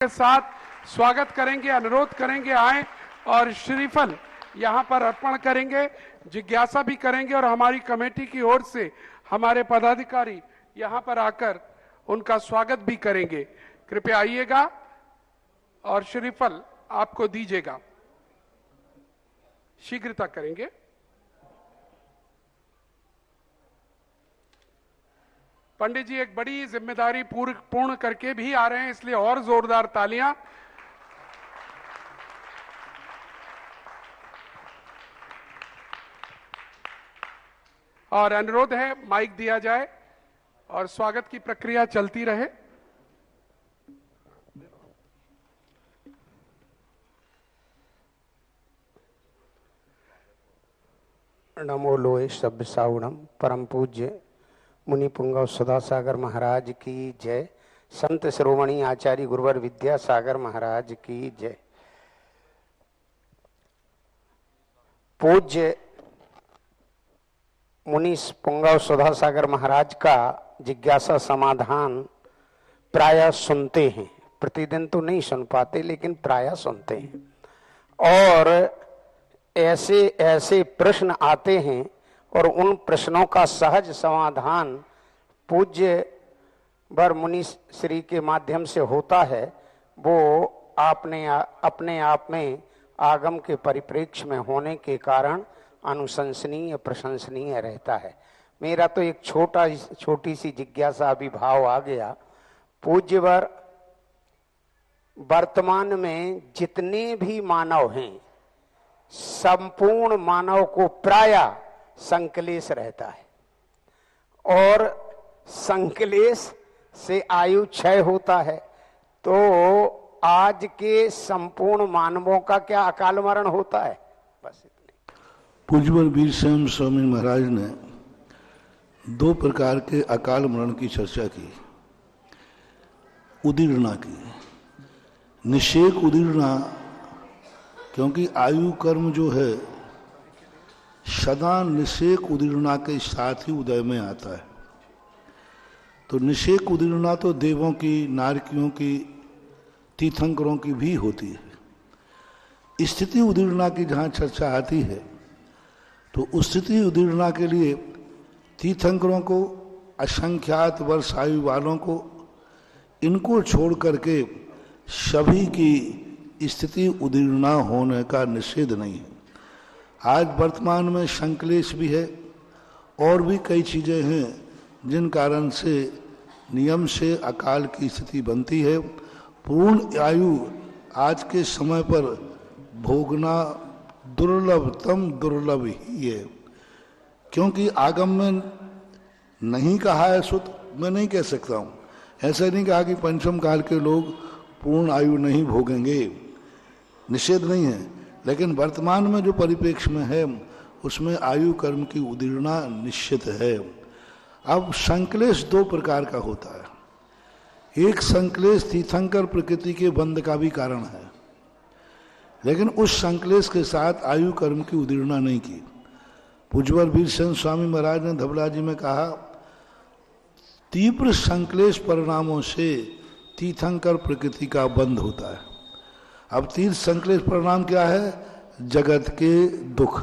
के साथ स्वागत करेंगे, अनुरोध करेंगे आए और श्रीफल यहां पर अर्पण करेंगे, जिज्ञासा भी करेंगे और हमारी कमेटी की ओर से हमारे पदाधिकारी यहां पर आकर उनका स्वागत भी करेंगे। कृपया आइएगा और श्रीफल आपको दीजिएगा, शीघ्रता करेंगे। पंडित जी एक बड़ी जिम्मेदारी पूर्ण करके भी आ रहे हैं, इसलिए और जोरदार तालियां। और अनुरोध है माइक दिया जाए और स्वागत की प्रक्रिया चलती रहे। नमो लोए सभ्य साउणम परम पूज्य मुनि पुंगव सदासागर महाराज की जय। संत श्रोमणी आचार्य गुरुवर विद्यासागर महाराज की जय। पूज्य मुनि पुंगव सदासागर महाराज का जिज्ञासा समाधान प्रायः सुनते हैं, प्रतिदिन तो नहीं सुन पाते लेकिन प्रायः सुनते हैं। और ऐसे ऐसे प्रश्न आते हैं और उन प्रश्नों का सहज समाधान पूज्य वर मुनि श्री के माध्यम से होता है। वो अपने आप में आगम के परिप्रेक्ष्य में होने के कारण अनुशंसनीय प्रशंसनीय रहता है। मेरा तो एक छोटी सी जिज्ञासा अभिभाव आ गया। पूज्य वर वर्तमान में जितने भी मानव हैं, संपूर्ण मानव को प्रायः संकलेश रहता है और संकलेश से आयु क्षय होता है। तो आज के संपूर्ण मानवों का क्या अकाल मरण होता है? बस इतने। पूज्यवर वीरसेन स्वामी महाराज ने दो प्रकार के अकाल मरण की चर्चा की। उदीर्णा की, निषेक उदीर्णा, क्योंकि आयु कर्म जो है सदा निषेक उदीर्णा के साथ ही उदय में आता है। तो निषेक उदीर्णा तो देवों की, नारकियों की, तीर्थंकरों की भी होती है। स्थिति उदीर्णा की जहाँ चर्चा आती है तो उस स्थिति उदीर्णा के लिए तीर्थंकरों को, असंख्यात वर्ष आयु वालों को, इनको छोड़ करके सभी की स्थिति उदीर्णा होने का निषेध नहीं है। आज वर्तमान में संकलेश भी है और भी कई चीज़ें हैं जिन कारण से नियम से अकाल की स्थिति बनती है। पूर्ण आयु आज के समय पर भोगना दुर्लभतम दुर्लभ ही है, क्योंकि आगम में नहीं कहा है, सुत मैं नहीं कह सकता हूँ। ऐसा नहीं कहा कि पंचम काल के लोग पूर्ण आयु नहीं भोगेंगे, निषेध नहीं है। लेकिन वर्तमान में जो परिप्रेक्ष्य में है उसमें आयु कर्म की उदीर्णा निश्चित है। अब संकलेश दो प्रकार का होता है। एक संकलेश तीर्थंकर प्रकृति के बंध का भी कारण है, लेकिन उस संकलेश के साथ आयु कर्म की उदीर्णा नहीं की। पूज्यवर वीरसेन स्वामी महाराज ने धबला जी में कहा, तीव्र संकलेश परिणामों से तीर्थंकर प्रकृति का बंध होता है। अब तीर्थ संकलेश परिणाम क्या है? जगत के दुख।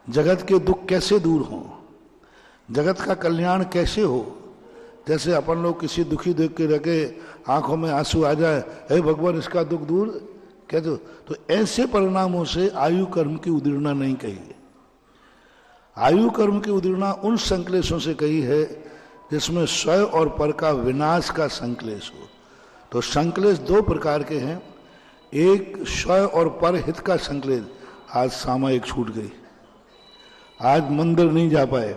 जगत के दुख कैसे दूर हों, जगत का कल्याण कैसे हो? जैसे अपन लोग किसी दुखी देख के रखे आंखों में आंसू आ जाए, हे भगवान इसका दुख दूर कैसे? तो ऐसे परिणामों से आयु कर्म की उदीर्णा नहीं कही है। आयु कर्म की उदीर्णा उन संकलेशों से कही है जिसमें स्वयं और पर का विनाश का संकलेश हो। तो संकलेश दो प्रकार के हैं। एक स्वयं और पर हित का संकलेश। आज सामायिक छूट गई, आज मंदिर नहीं जा पाए,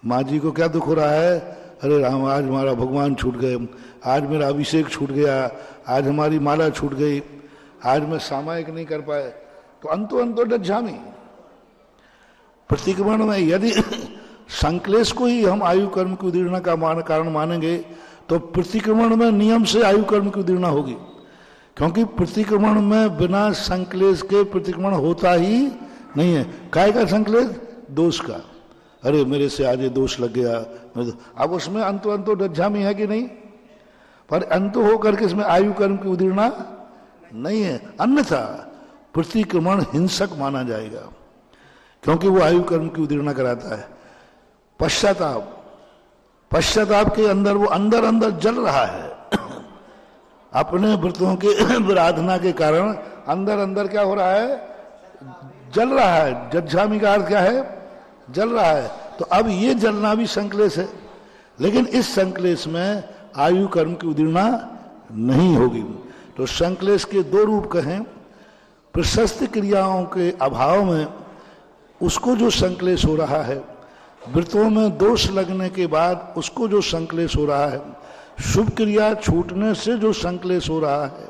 माँ जी को क्या दुख हो रहा है? अरे राम, आज हमारा भगवान छूट गए, आज मेरा अभिषेक छूट गया, आज हमारी माला छूट गई, आज मैं सामायिक नहीं कर पाए। तो अंतो डज्झामी। प्रतिक्रमण में यदि संकलेश को ही हम आयु कर्म की उदीर्णा का कारण मानेंगे तो प्रतिक्रमण में नियम से आयु कर्म की उदीर्णा होगी, क्योंकि प्रतिक्रमण में बिना संकलेश के प्रतिक्रमण होता ही नहीं है। काय का संकलेश? दोष का। अरे मेरे से आज ये दोष लग गया, अब उसमें अंतो डज्झामी है कि नहीं? पर अंत होकर के इसमें आयु कर्म की उदीर्णा नहीं है, अन्यथा प्रतिक्रमण हिंसक माना जाएगा, क्योंकि वो आयु कर्म की उदीर्णा कराता है। पश्चाताप के अंदर वो अंदर अंदर जल रहा है, अपने व्रतों के आराधना के कारण अंदर अंदर क्या हो रहा है, जल रहा है। जज्झामी का अर्थ क्या है, जल रहा है। तो अब ये जलना भी संक्लेश है, लेकिन इस संक्लेश में आयु कर्म की उदीर्णा नहीं होगी। तो संक्लेश के दो रूप कहें, प्रशस्त क्रियाओं के अभाव में उसको जो संक्लेश हो रहा है, व्रतों में दोष लगने के बाद उसको जो संक्लेश हो रहा है, शुभ क्रिया छूटने से जो संक्लेश हो रहा है,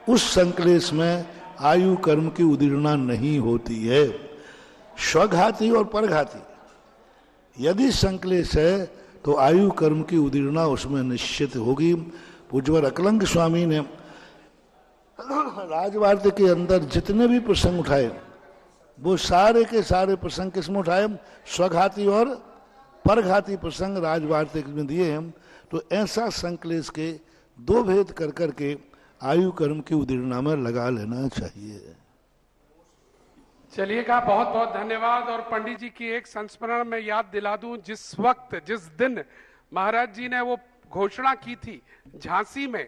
उस संक्लेश में आयु कर्म की उदीर्णा नहीं होती है। स्वघाती और परघाती यदि संक्लेश है तो आयु कर्म की उदीर्णा उसमें निश्चित होगी। पूज्यवर अकलंक स्वामी ने राजवार्ता के अंदर जितने भी प्रसंग उठाए, वो सारे के सारे प्रसंग किसमें उठाए, स्वघाती और परघाती प्रसंग राजवार्ता में दिए हैं। तो ऐसा संक्लेश के दो भेद कर करके आयु कर्म की उदीर्णा में लगा लेना चाहिए। चलिएगा, बहुत बहुत धन्यवाद। और पंडित जी की एक संस्मरण में याद दिला दूं, जिस वक्त जिस दिन महाराज जी ने वो घोषणा की थी झांसी में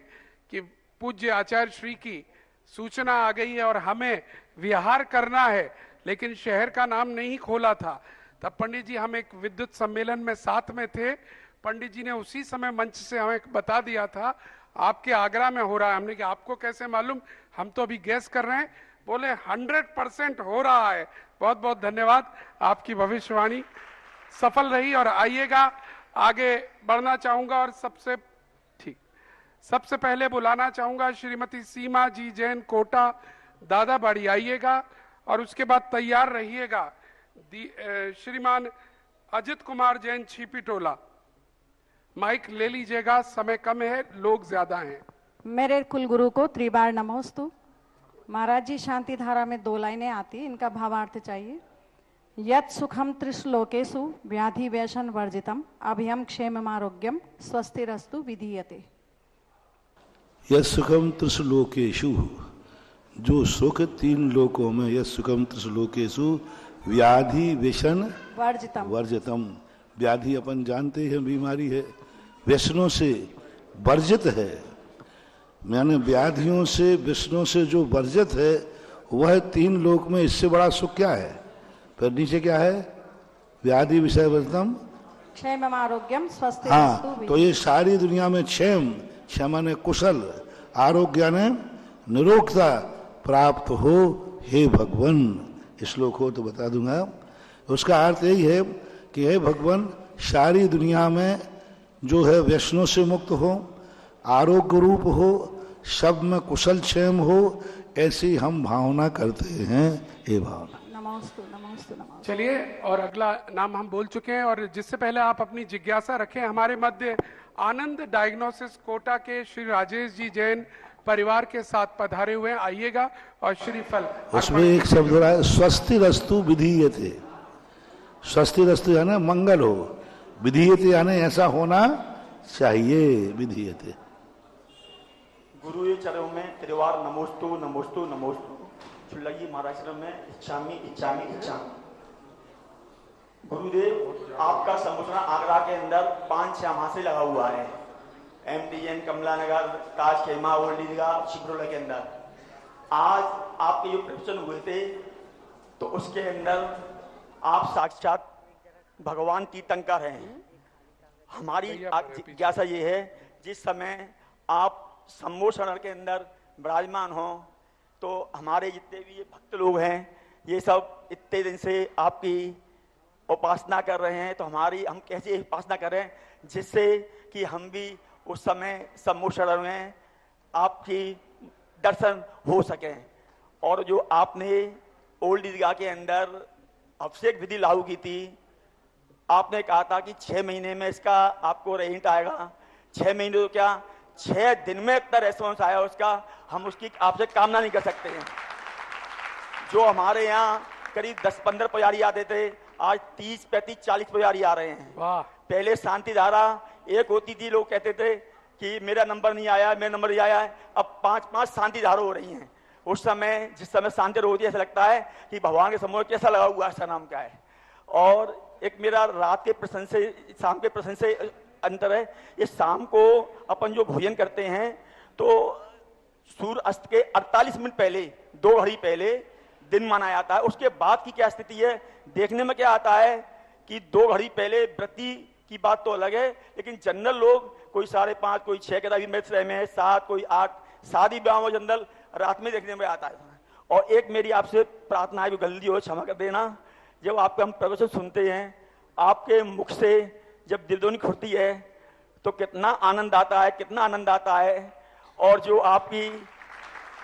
कि पूज्य आचार्य श्री की सूचना आ गई है और हमें विहार करना है, लेकिन शहर का नाम नहीं खोला था, तब पंडित जी हम एक विद्युत सम्मेलन में साथ में थे। पंडित जी ने उसी समय मंच से हमें बता दिया था आपके आगरा में हो रहा है। हमने कहा आपको कैसे मालूम, हम तो अभी गैस कर रहे हैं। बोले 100% हो रहा है। बहुत बहुत धन्यवाद, आपकी भविष्यवाणी सफल रही। और आइएगा, आगे बढ़ना चाहूंगा और सबसे पहले बुलाना चाहूंगा श्रीमती सीमा जी जैन कोटा दादाबाड़ी, आइएगा। और उसके बाद तैयार रहिएगा श्रीमान अजित कुमार जैन छिपी टोला, माइक ले लीजिएगा, समय कम है, लोग ज्यादा हैं। मेरे कुलगुरु को त्रिबार नमोस्तु। महाराज जी शांति धारा में 2 लाइनें आती, इनका भावार्थ चाहिए। यत् सुखम त्रिश्लोकेषु व्याधि व्यसन वर्जितम अभयम क्षेममारोग्यम स्वस्तिरस्तु विधीयते। यत् सुखम त्रिश्लोकेषु, जो सुख 3 लोकों में, यत् सुखम त्रिश्लोकेषु व्याधि व्यसन वर्जितम। व्याधि अपन जानते हैं बीमारी है, व्यसनों से वर्जित है, मैंने व्याधियों से व्यसनों से जो वर्जित है वह 3 लोक में, इससे बड़ा सुख क्या है। फिर नीचे क्या है, व्याधि विषय वर्जितम क्षेम आरोग्यम स्वस्थ। हाँ, तो ये सारी दुनिया में क्षेम ने कुशल, आरोग्य ने निरोगता प्राप्त हो, हे भगवान। श्लोक हो तो बता दूंगा। उसका अर्थ यही है कि हे भगवान, सारी दुनिया में जो है व्यसनों से मुक्त हो, आरोग्य रूप हो, सब में कुशल क्षेम हो, ऐसी हम भावना करते हैं। ये भावना नमोस्तु नमोस्तु नमोस्तु। चलिए, और अगला नाम हम बोल चुके हैं। और जिससे पहले आप अपनी जिज्ञासा रखें, हमारे मध्य आनंद डायग्नोसिस कोटा के श्री राजेश जी जैन परिवार के साथ पधारे हुए हैं, आइएगा और श्रीफल। उसमें एक शब्द रहा है स्वस्तिरस्तु विधीयते। स्वस्तिरस्तु यानी मंगल हो, विधीयते यानी ऐसा होना चाहिए, विधीयते। गुरु ये चरणों में त्रिवार नमोस्तु नमोस्तु नमोस्तु। चुल्लगी महाराज में इच्छामी इच्छामी इच्छामी। गुरुदेव, आपका संबोधन आगरा के अंदर 5-6 माह से लगा हुआ है, MTN कमला नगर, ताज खेमा, ओल्ड दीघा, शिवरोला के अंदर। आज आपके जो प्रवचन हुए थे तो उसके अंदर आप साक्षात भगवान तीर्थंकर हैं। हमारी जिज्ञासा ये है, जिस समय आप सम्मोषण के अंदर विराजमान हो तो हमारे जितने भी ये भक्त लोग हैं, ये सब इतने दिन से आपकी उपासना कर रहे हैं, तो हम कैसे उपासना करें जिससे कि हम भी उस समय सम्मोषण में आपकी दर्शन हो सकें। और जो आपने ओल्ड दीघा के अंदर अभिषेक विधि लागू की थी, आपने कहा था कि 6 महीने में इसका आपको रिजल्ट आएगा। 6 महीने तो क्या, 6 दिन में इतना रेस्पॉन्स आया उसका, हम उसकी आपसे कामना नहीं कर सकते हैं। जो हमारे यहाँ करीब 10-15 पुजारी आते थे, आज 30-35-40 पुजारी आ रहे हैं। वाह। पहले शांति धारा एक होती थी, लोग कहते थे कि मेरा नंबर नहीं आया, मेरा नंबर नहीं आया है। अब 5-5 शांति धारा हो रही हैं। उस समय जिस समय शांति होती है, ऐसा लगता है कि भगवान के समूह कैसा लगा हुआ है, इसका नाम क्या है। और एक मेरा रात के प्रश्न से शाम के प्रश्न से अंतर है। ये शाम को अपन जो भोजन करते हैं तो सूर्य अस्त के 48 मिनट पहले, 2 घड़ी पहले दिन माना जाता है। उसके बाद की क्या स्थिति है, देखने में क्या आता है कि 2 घड़ी पहले व्रती की बात तो अलग है, लेकिन जनरल लोग कोई 5:30, कोई 6 के मैच रहे में 7, कोई 8 शादी ब्याह में जनरल रात में देखने में आता है। और एक मेरी आपसे प्रार्थना है, गलती हो क्षमा कर देना, जब आपका हम प्रवचन सुनते हैं, आपके मुख से जब दिलदोनी खुलती है तो कितना आनंद आता है, कितना आनंद आता है। और जो आपकी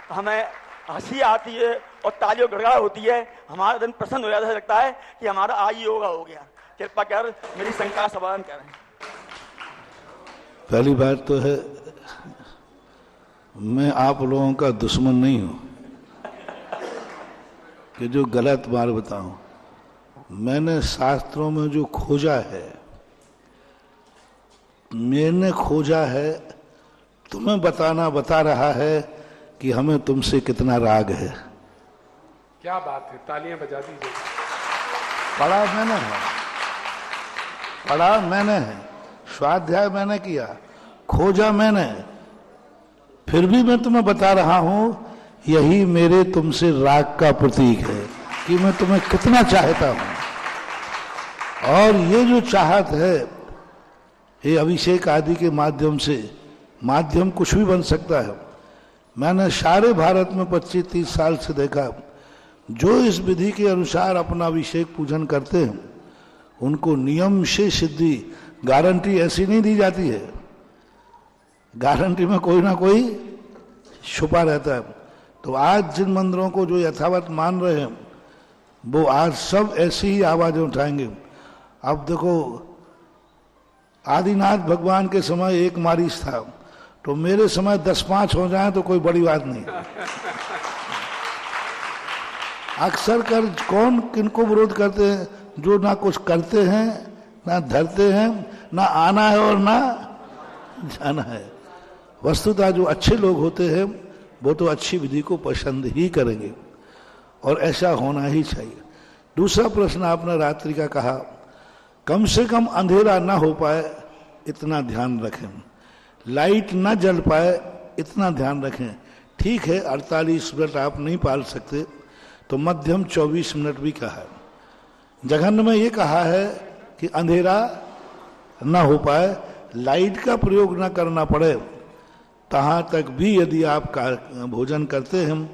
हमें हंसी आती है और तालियों गड़गड़ा होती है, हमारा दिन प्रसन्न हो जाता है, लगता है कि हमारा आज योगा हो गया। कृपा कर मेरी शंका का समाधान करें। पहली बात तो है, मैं आप लोगों का दुश्मन नहीं हूं कि जो गलत बात बताऊं। मैंने शास्त्रों में जो खोजा है, मैंने खोजा है, तुम्हें बता रहा है कि हमें तुमसे कितना राग है। क्या बात है, तालियां बजा दीजिए। पढ़ा मैंने है, स्वाध्याय मैंने किया, खोजा मैंने, फिर भी मैं तुम्हें बता रहा हूं, यही मेरे तुमसे राग का प्रतीक है कि मैं तुम्हें कितना चाहता हूं। और ये जो चाहत है, ये अभिषेक आदि के माध्यम से, माध्यम कुछ भी बन सकता है। मैंने सारे भारत में 25-30 साल से देखा, जो इस विधि के अनुसार अपना अभिषेक पूजन करते हैं, उनको नियम से सिद्धि, गारंटी ऐसी नहीं दी जाती है, गारंटी में कोई ना कोई छुपा रहता है। तो आज जिन मंदिरों को जो यथावत मान रहे हैं, वो आज सब ऐसी ही आवाजें उठाएंगे। अब देखो, आदिनाथ भगवान के समय 1 मारिच था, तो मेरे समय 10-5 हो जाए तो कोई बड़ी बात नहीं। अक्सर कर कौन किनको विरोध करते हैं, जो ना कुछ करते हैं, ना धरते हैं, ना आना है और ना जाना है। वस्तुतः जो अच्छे लोग होते हैं वो तो अच्छी विधि को पसंद ही करेंगे, और ऐसा होना ही चाहिए। दूसरा प्रश्न आपने रात्रि का कहा, कम से कम अंधेरा ना हो पाए इतना ध्यान रखें, लाइट ना जल पाए इतना ध्यान रखें। ठीक है, 48 मिनट आप नहीं पाल सकते, तो मध्यम 24 मिनट भी कहा है। जघन्य में ये कहा है कि अंधेरा ना हो पाए, लाइट का प्रयोग ना करना पड़े, तहाँ तक भी यदि आप भोजन करते हैं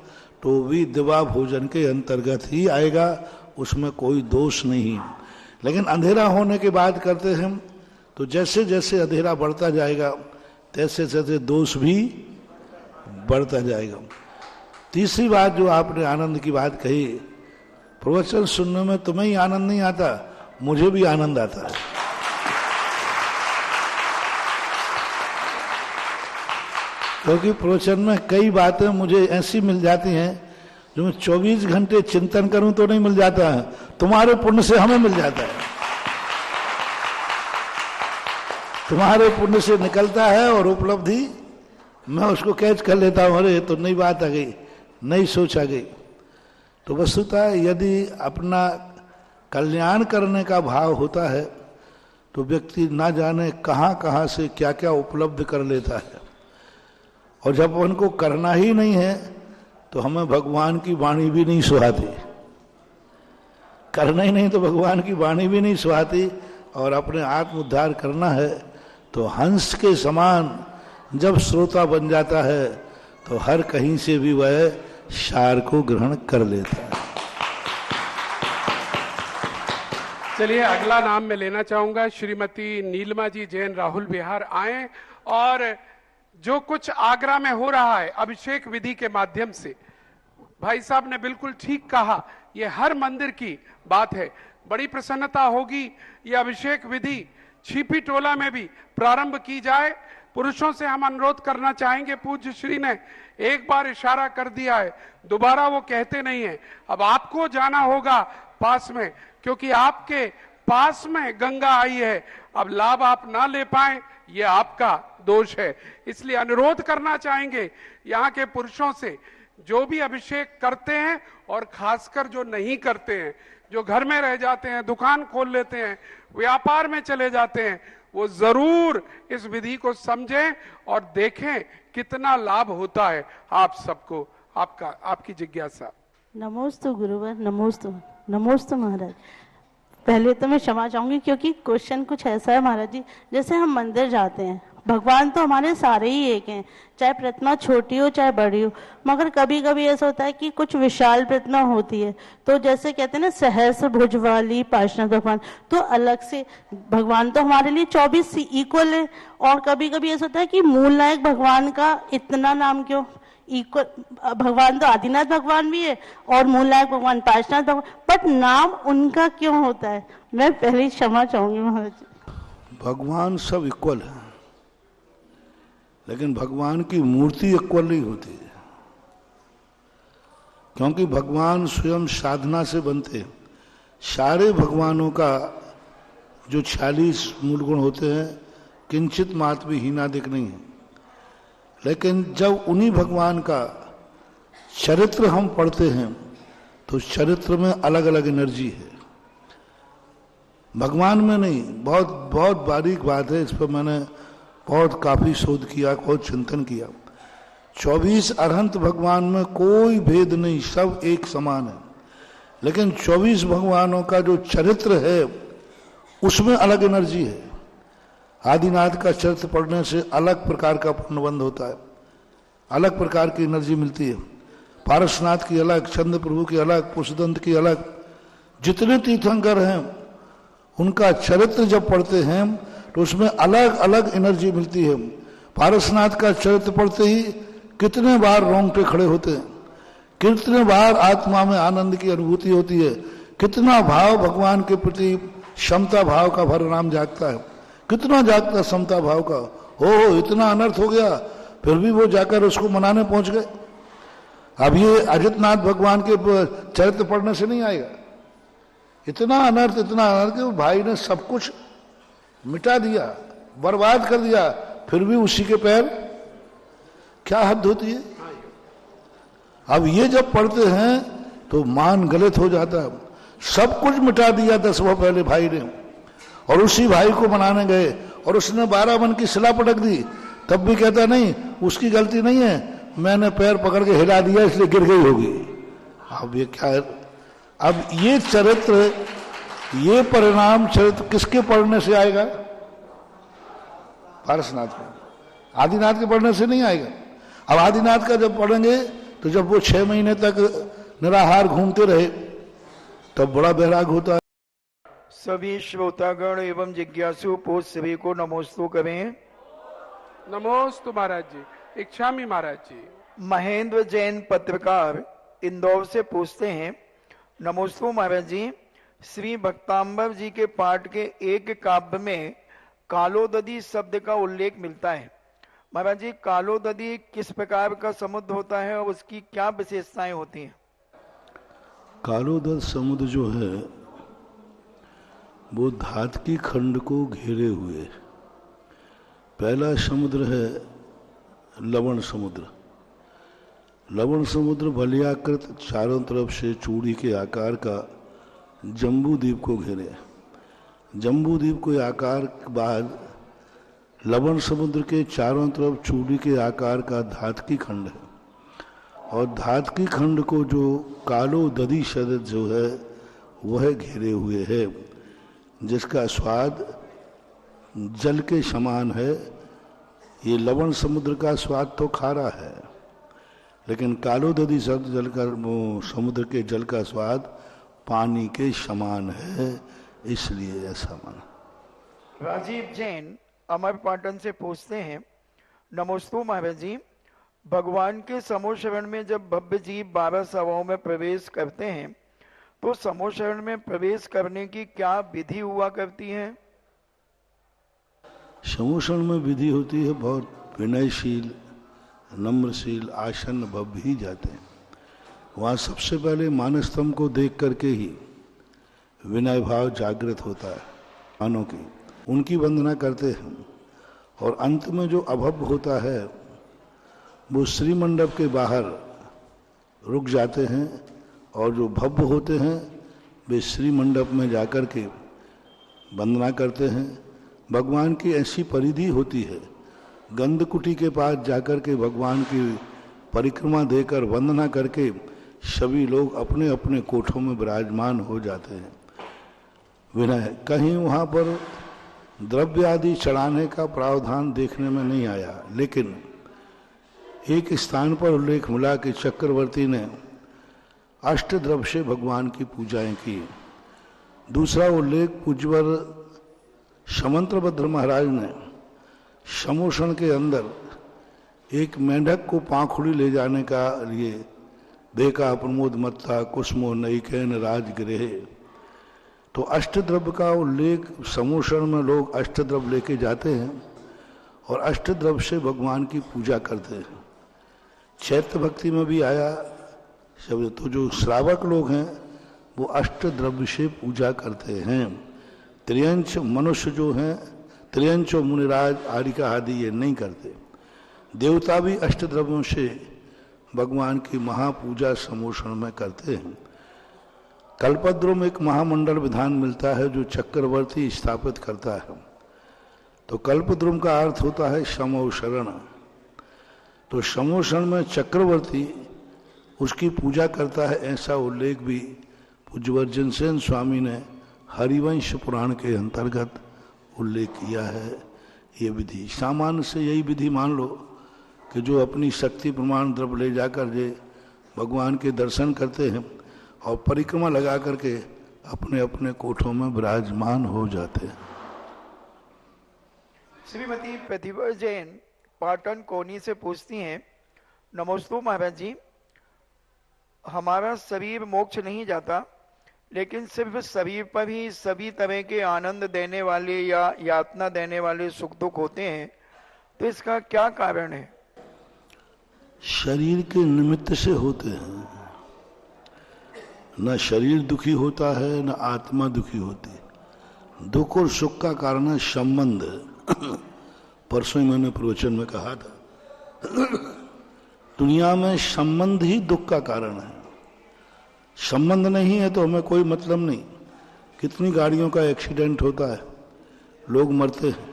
तो भी दिवा भोजन के अंतर्गत ही आएगा, उसमें कोई दोष नहीं। लेकिन अंधेरा होने के बाद करते हैं तो जैसे जैसे अंधेरा बढ़ता जाएगा, तैसे तैसे दोष भी बढ़ता जाएगा। तीसरी बात जो आपने आनंद की बात कही, प्रवचन सुनने में तुम्हें ही आनंद नहीं आता, मुझे भी आनंद आता है। क्योंकि प्रवचन में कई बातें मुझे ऐसी मिल जाती हैं जो मैं 24 घंटे चिंतन करूं तो नहीं मिल जाता है, तुम्हारे पुण्य से हमें मिल जाता है। तुम्हारे पुण्य से निकलता है और उपलब्धि मैं उसको कैच कर लेता हूं, अरे तो नई बात आ गई, नई सोच आ गई। तो वस्तुतः यदि अपना कल्याण करने का भाव होता है तो व्यक्ति ना जाने कहाँ कहाँ से क्या क्या उपलब्ध कर लेता है। और जब उनको करना ही नहीं है तो हमें भगवान की वाणी भी नहीं सुहाती, करना ही नहीं तो भगवान की वाणी भी नहीं सुहाती। और अपने आत्म उद्धार करना है तो हंस के समान जब श्रोता बन जाता है तो हर कहीं से भी वह सार को ग्रहण कर लेता है। चलिए, अगला नाम मैं लेना चाहूंगा, श्रीमती नीलमा जी, जैन, राहुल विहार आए। और जो कुछ आगरा में हो रहा है अभिषेक विधि के माध्यम से, भाई साहब ने बिल्कुल ठीक कहा, ये हर मंदिर की बात है। बड़ी प्रसन्नता होगी ये अभिषेक विधि छिपी टोला में भी प्रारंभ की जाए। पुरुषों से हम अनुरोध करना चाहेंगे, पूज्य श्री ने एक बार इशारा कर दिया है, दोबारा वो कहते नहीं है। अब आपको जाना होगा पास में, क्योंकि आपके पास में गंगा आई है। अब लाभ आप ना ले पाए ये आपका दोष है। इसलिए अनुरोध करना चाहेंगे यहाँ के पुरुषों से, जो भी अभिषेक करते हैं और खासकर जो नहीं करते हैं, जो घर में रह जाते हैं, दुकान खोल लेते हैं, व्यापार में चले जाते हैं, वो जरूर इस विधि को समझें और देखें कितना लाभ होता है आप सबको। आपकी जिज्ञासा। नमोस्तु गुरुवर, नमोस्तु नमोस्तु महाराज। पहले तो मैं क्षमा चाहूंगी क्योंकि क्वेश्चन कुछ ऐसा है महाराज जी, जैसे हम मंदिर जाते हैं, भगवान तो हमारे सारे ही एक हैं, चाहे प्रतिमा छोटी हो चाहे बड़ी हो, मगर कभी कभी ऐसा होता है कि कुछ विशाल प्रतिमा होती है, तो जैसे कहते हैं ना सहस्र भुज वाली पार्षद भगवान, तो अलग से भगवान तो हमारे लिए 24 इक्वल है। और कभी कभी ऐसा होता है कि मूल नायक भगवान का इतना नाम क्यों? इक्वल भगवान तो आदिनाथ भगवान भी है और मूल नायक भगवान पार्षनाथ भगवान, बट नाम उनका क्यों होता है? मैं पहले क्षमा चाहूंगी महाराज जी। भगवान सब इक्वल है, लेकिन भगवान की मूर्ति इक्वल नहीं होती, क्योंकि भगवान स्वयं साधना से बनते हैं। सारे भगवानों का जो 46 मूल गुण होते हैं, किंचित मात्र भी हीनादिक नहीं है, लेकिन जब उन्हीं भगवान का चरित्र हम पढ़ते हैं तो चरित्र में अलग अलग एनर्जी है, भगवान में नहीं। बहुत बहुत बारीक बात है, इस पर मैंने बहुत काफी शोध किया, बहुत चिंतन किया। 24 अरहंत भगवान में कोई भेद नहीं, सब एक समान है, लेकिन 24 भगवानों का जो चरित्र है उसमें अलग एनर्जी है। आदिनाथ का चरित्र पढ़ने से अलग प्रकार का पुण्यबंध होता है, अलग प्रकार की एनर्जी मिलती है। पारसनाथ की अलग, चंद्र प्रभु की अलग, पुष्पदंत की अलग, जितने तीर्थंकर हैं उनका चरित्र जब पढ़ते हैं तो उसमें अलग अलग एनर्जी मिलती है। पारसनाथ का चरित्र पढ़ते ही कितने बार रोंगटे खड़े होते हैं, कितने बार आत्मा में आनंद की अनुभूति होती है, कितना भाव भगवान के प्रति क्षमता भाव का परिणाम जागता है, कितना जागता समता भाव का। हो इतना अनर्थ हो गया, फिर भी वो जाकर उसको मनाने पहुंच गए। अब ये अजितनाथ भगवान के चरित्र पढ़ने से नहीं आएगा। इतना अनर्थ कि वो भाई ने सब कुछ मिटा दिया, बर्बाद कर दिया, फिर भी उसी के पैर। क्या हद होती है। अब ये जब पढ़ते हैं तो मान गलत हो जाता है। सब कुछ मिटा दिया 10 वर्ष पहले भाई ने, और उसी भाई को मनाने गए और उसने 12 मन की शिला पटक दी, तब भी कहता नहीं उसकी गलती नहीं है, मैंने पैर पकड़ के हिला दिया इसलिए गिर गई होगी। अब ये क्या है? अब ये चरित्र, ये परिणाम चरित्र किसके पढ़ने से आएगा? पारसनाथ के, आदिनाथ के पढ़ने से नहीं आएगा। अब आदिनाथ का जब पढ़ेंगे तो जब वो 6 महीने तक निराहार घूमते रहे तब बड़ा बैराग होता है। सभी श्रोतागण एवं जिज्ञासु पोष सभी को नमोस्तु करें। नमोस्तु महाराज जी। इच्छामी महाराज जी। महेंद्र जैन पत्रकार इंदौर से पूछते हैं, नमोस्तु महाराज जी, श्री भक्तांबर जी के पाठ के एक काव्य में कालोददी शब्द का उल्लेख मिलता है। महाराज जी, कालोददी किस प्रकार का समुद्र होता है और उसकी क्या विशेषताएं होती हैं? कालोदर समुद्र जो है वो धातकी खंड को घेरे हुए। पहला समुद्र है लवण समुद्र। लवण समुद्र वलयाकृत चारों तरफ से चूड़ी के आकार का जम्बू द्वीप को घेरे। जम्बू द्वीप के आकार के बाद लवण समुद्र के चारों तरफ चूड़ी के आकार का धातकी खंड है, और धातकी खंड को जो कालोददी शब्द जो है वह घेरे हुए है, जिसका स्वाद जल के समान है। ये लवण समुद्र का स्वाद तो खारा है, लेकिन कालोददी शब्द जल का, वो समुद्र के जल का स्वाद पानी के समान है, इसलिए ऐसा माना। राजीव जैन अमरपाटन से पूछते हैं, नमोस्तु महाराज जी, भगवान के समूह शरण में जब भव्य जीव 12 सभाओं में प्रवेश करते हैं तो समूह शरण में प्रवेश करने की क्या विधि हुआ करती है? समूह शरण में विधि होती है, बहुत विनयशील नम्रशील आसन भव्य ही जाते हैं। वहाँ सबसे पहले मानस्तंभ को देख करके ही विनय भाव जागृत होता है, मानों की उनकी वंदना करते हैं, और अंत में जो अभव होता है वो श्री मंडप के बाहर रुक जाते हैं, और जो भव्य होते हैं वे श्री मंडप में जाकर के वंदना करते हैं। भगवान की ऐसी परिधि होती है, गंधकुटी के पास जाकर के भगवान की परिक्रमा देकर वंदना करके सभी लोग अपने अपने कोठों में विराजमान हो जाते हैं। विनय कहीं वहाँ पर द्रव्य आदि चढ़ाने का प्रावधान देखने में नहीं आया, लेकिन एक स्थान पर उल्लेख मिला कि चक्रवर्ती ने अष्टद्रव्य से भगवान की पूजाएं की। दूसरा उल्लेख पूज्यवर समंत्रभद्र महाराज ने समोषण के अंदर एक मेंढक को पाखुड़ी ले जाने का लिए देखा, प्रमोद मत्ता कुसुमो नैकेन राजगृह। तो अष्टद्रव्य का उल्लेख, समोषण में लोग अष्टद्रव्य लेके जाते हैं और अष्टद्रव्य से भगवान की पूजा करते हैं। चैत्य भक्ति में भी आया शब्द। तो जो श्रावक लोग हैं वो अष्टद्रव्य से पूजा करते हैं। त्रियंच मनुष्य जो हैं, त्रियंच मुनिराज आरिका आदि ये नहीं करते। देवता भी अष्टद्रव्यों से भगवान की महापूजा समोषण में करते हैं। कल्पद्रुम एक महामंडल विधान मिलता है जो चक्रवर्ती स्थापित करता है। तो कल्पद्रुम का अर्थ होता है समोशरण। तो समोषण में चक्रवर्ती उसकी पूजा करता है, ऐसा उल्लेख भी पूज्यवर जिनसेन स्वामी ने हरिवंश पुराण के अंतर्गत उल्लेख किया है। ये विधि सामान्य से यही विधि मान लो कि जो अपनी शक्ति प्रमाण द्रव्य ले जाकर जे भगवान के दर्शन करते हैं और परिक्रमा लगा करके अपने अपने कोठों में विराजमान हो जाते हैं। श्रीमती प्रतिभा जैन पाटन कोनी से पूछती हैं, नमोस्तु महाराज जी, हमारा शरीर मोक्ष नहीं जाता, लेकिन सिर्फ शरीर पर ही सभी तरह के आनंद देने वाले या यातना देने वाले सुख दुख होते हैं, तो इसका क्या कारण है? शरीर के निमित्त से होते हैं। न शरीर दुखी होता है न आत्मा दुखी होती है। दुख और सुख का कारण है संबंध। परसों मैंने प्रवचन में कहा था दुनिया में संबंध ही दुख का कारण है। संबंध नहीं है तो हमें कोई मतलब नहीं। कितनी गाड़ियों का एक्सीडेंट होता है, लोग मरते हैं।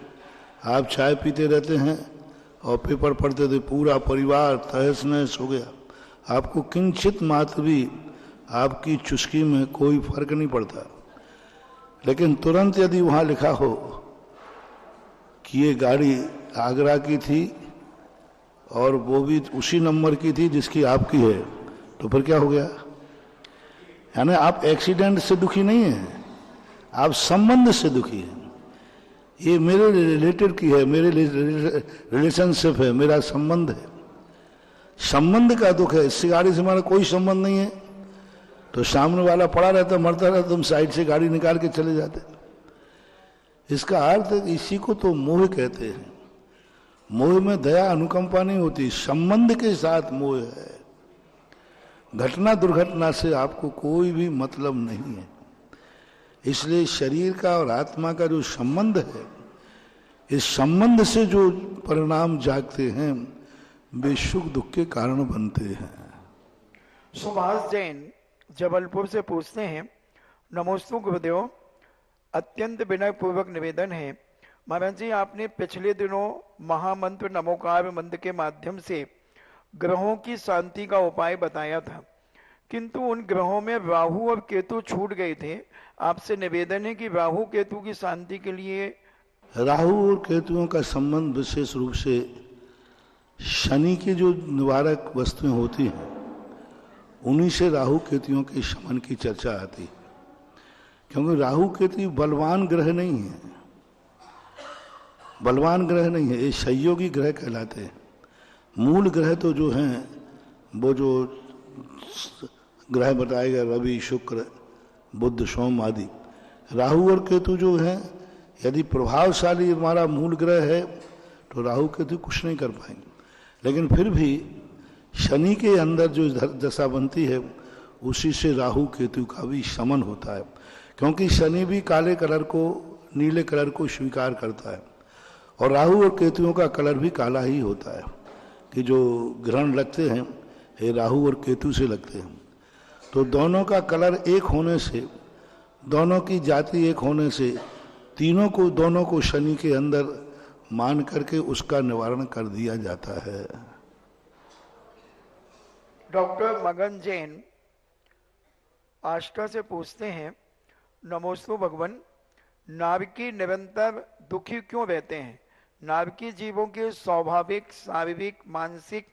आप चाय पीते रहते हैं और पेपर पढ़ते थे, पूरा परिवार तहस नहस हो गया। आपको किंचित मात्र भी आपकी चुस्की में कोई फर्क नहीं पड़ता, लेकिन तुरंत यदि वहां लिखा हो कि ये गाड़ी आगरा की थी और वो भी उसी नंबर की थी जिसकी आपकी है, तो फिर क्या हो गया? यानी आप एक्सीडेंट से दुखी नहीं हैं, आप संबंध से दुखी हैं। ये मेरे रिलेटेड की है, मेरे रिलेशनशिप है, मेरा संबंध है। संबंध का दुख है। इससे गाड़ी से हमारा कोई संबंध नहीं है तो सामने वाला पड़ा रहता, मरता रहता, तुम साइड से गाड़ी निकाल के चले जाते। इसका अर्थ इसी को तो मोह कहते हैं। मोह में दया अनुकंपा नहीं होती, संबंध के साथ मोह है। घटना दुर्घटना से आपको कोई भी मतलब नहीं है। इसलिए शरीर का और आत्मा का जो संबंध है, इस संबंध से जो परिणाम जागते हैं वे सुख दुख के कारण बनते हैं। सुभाष जैन जबलपुर से पूछते हैं, नमोस्तु गुरुदेव, अत्यंत विनय पूर्वक निवेदन है। महाराज जी, आपने पिछले दिनों महामंत्र नमोकार मंत्र के माध्यम से ग्रहों की शांति का उपाय बताया था, किंतु उन ग्रहों में राहु और केतु छूट गए थे। आपसे निवेदन है कि राहु केतु की शांति के लिए। राहु और केतुओं का संबंध विशेष रूप से शनि की जो निवारक वस्तुएं होती हैं उन्हीं से राहु केतुओं के शमन की चर्चा आती है। क्योंकि राहु केतु बलवान ग्रह नहीं है, बलवान ग्रह नहीं है, ये सहयोगी ग्रह कहलाते हैं। मूल ग्रह तो जो हैं वो जो ग्रह बताएगा रवि शुक्र बुध सोम आदि। राहु और केतु जो हैं यदि प्रभावशाली हमारा मूल ग्रह है तो राहु केतु कुछ नहीं कर पाएंगे। लेकिन फिर भी शनि के अंदर जो दशा बनती है उसी से राहु केतु का भी शमन होता है, क्योंकि शनि भी काले कलर को नीले कलर को स्वीकार करता है और राहु और केतुओं का कलर भी काला ही होता है, कि जो ग्रहण लगते हैं ये राहु और केतु से लगते हैं। तो दोनों का कलर एक होने से, दोनों की जाति एक होने से दोनों को शनि के अंदर मान करके उसका निवारण कर दिया जाता है। डॉक्टर मगन जैन आष्टा से पूछते हैं, नमोस्तु भगवान, नाभिकी निरंतर दुखी क्यों रहते हैं? नाभिकी जीवों के स्वाभाविक, शारीरिक, मानसिक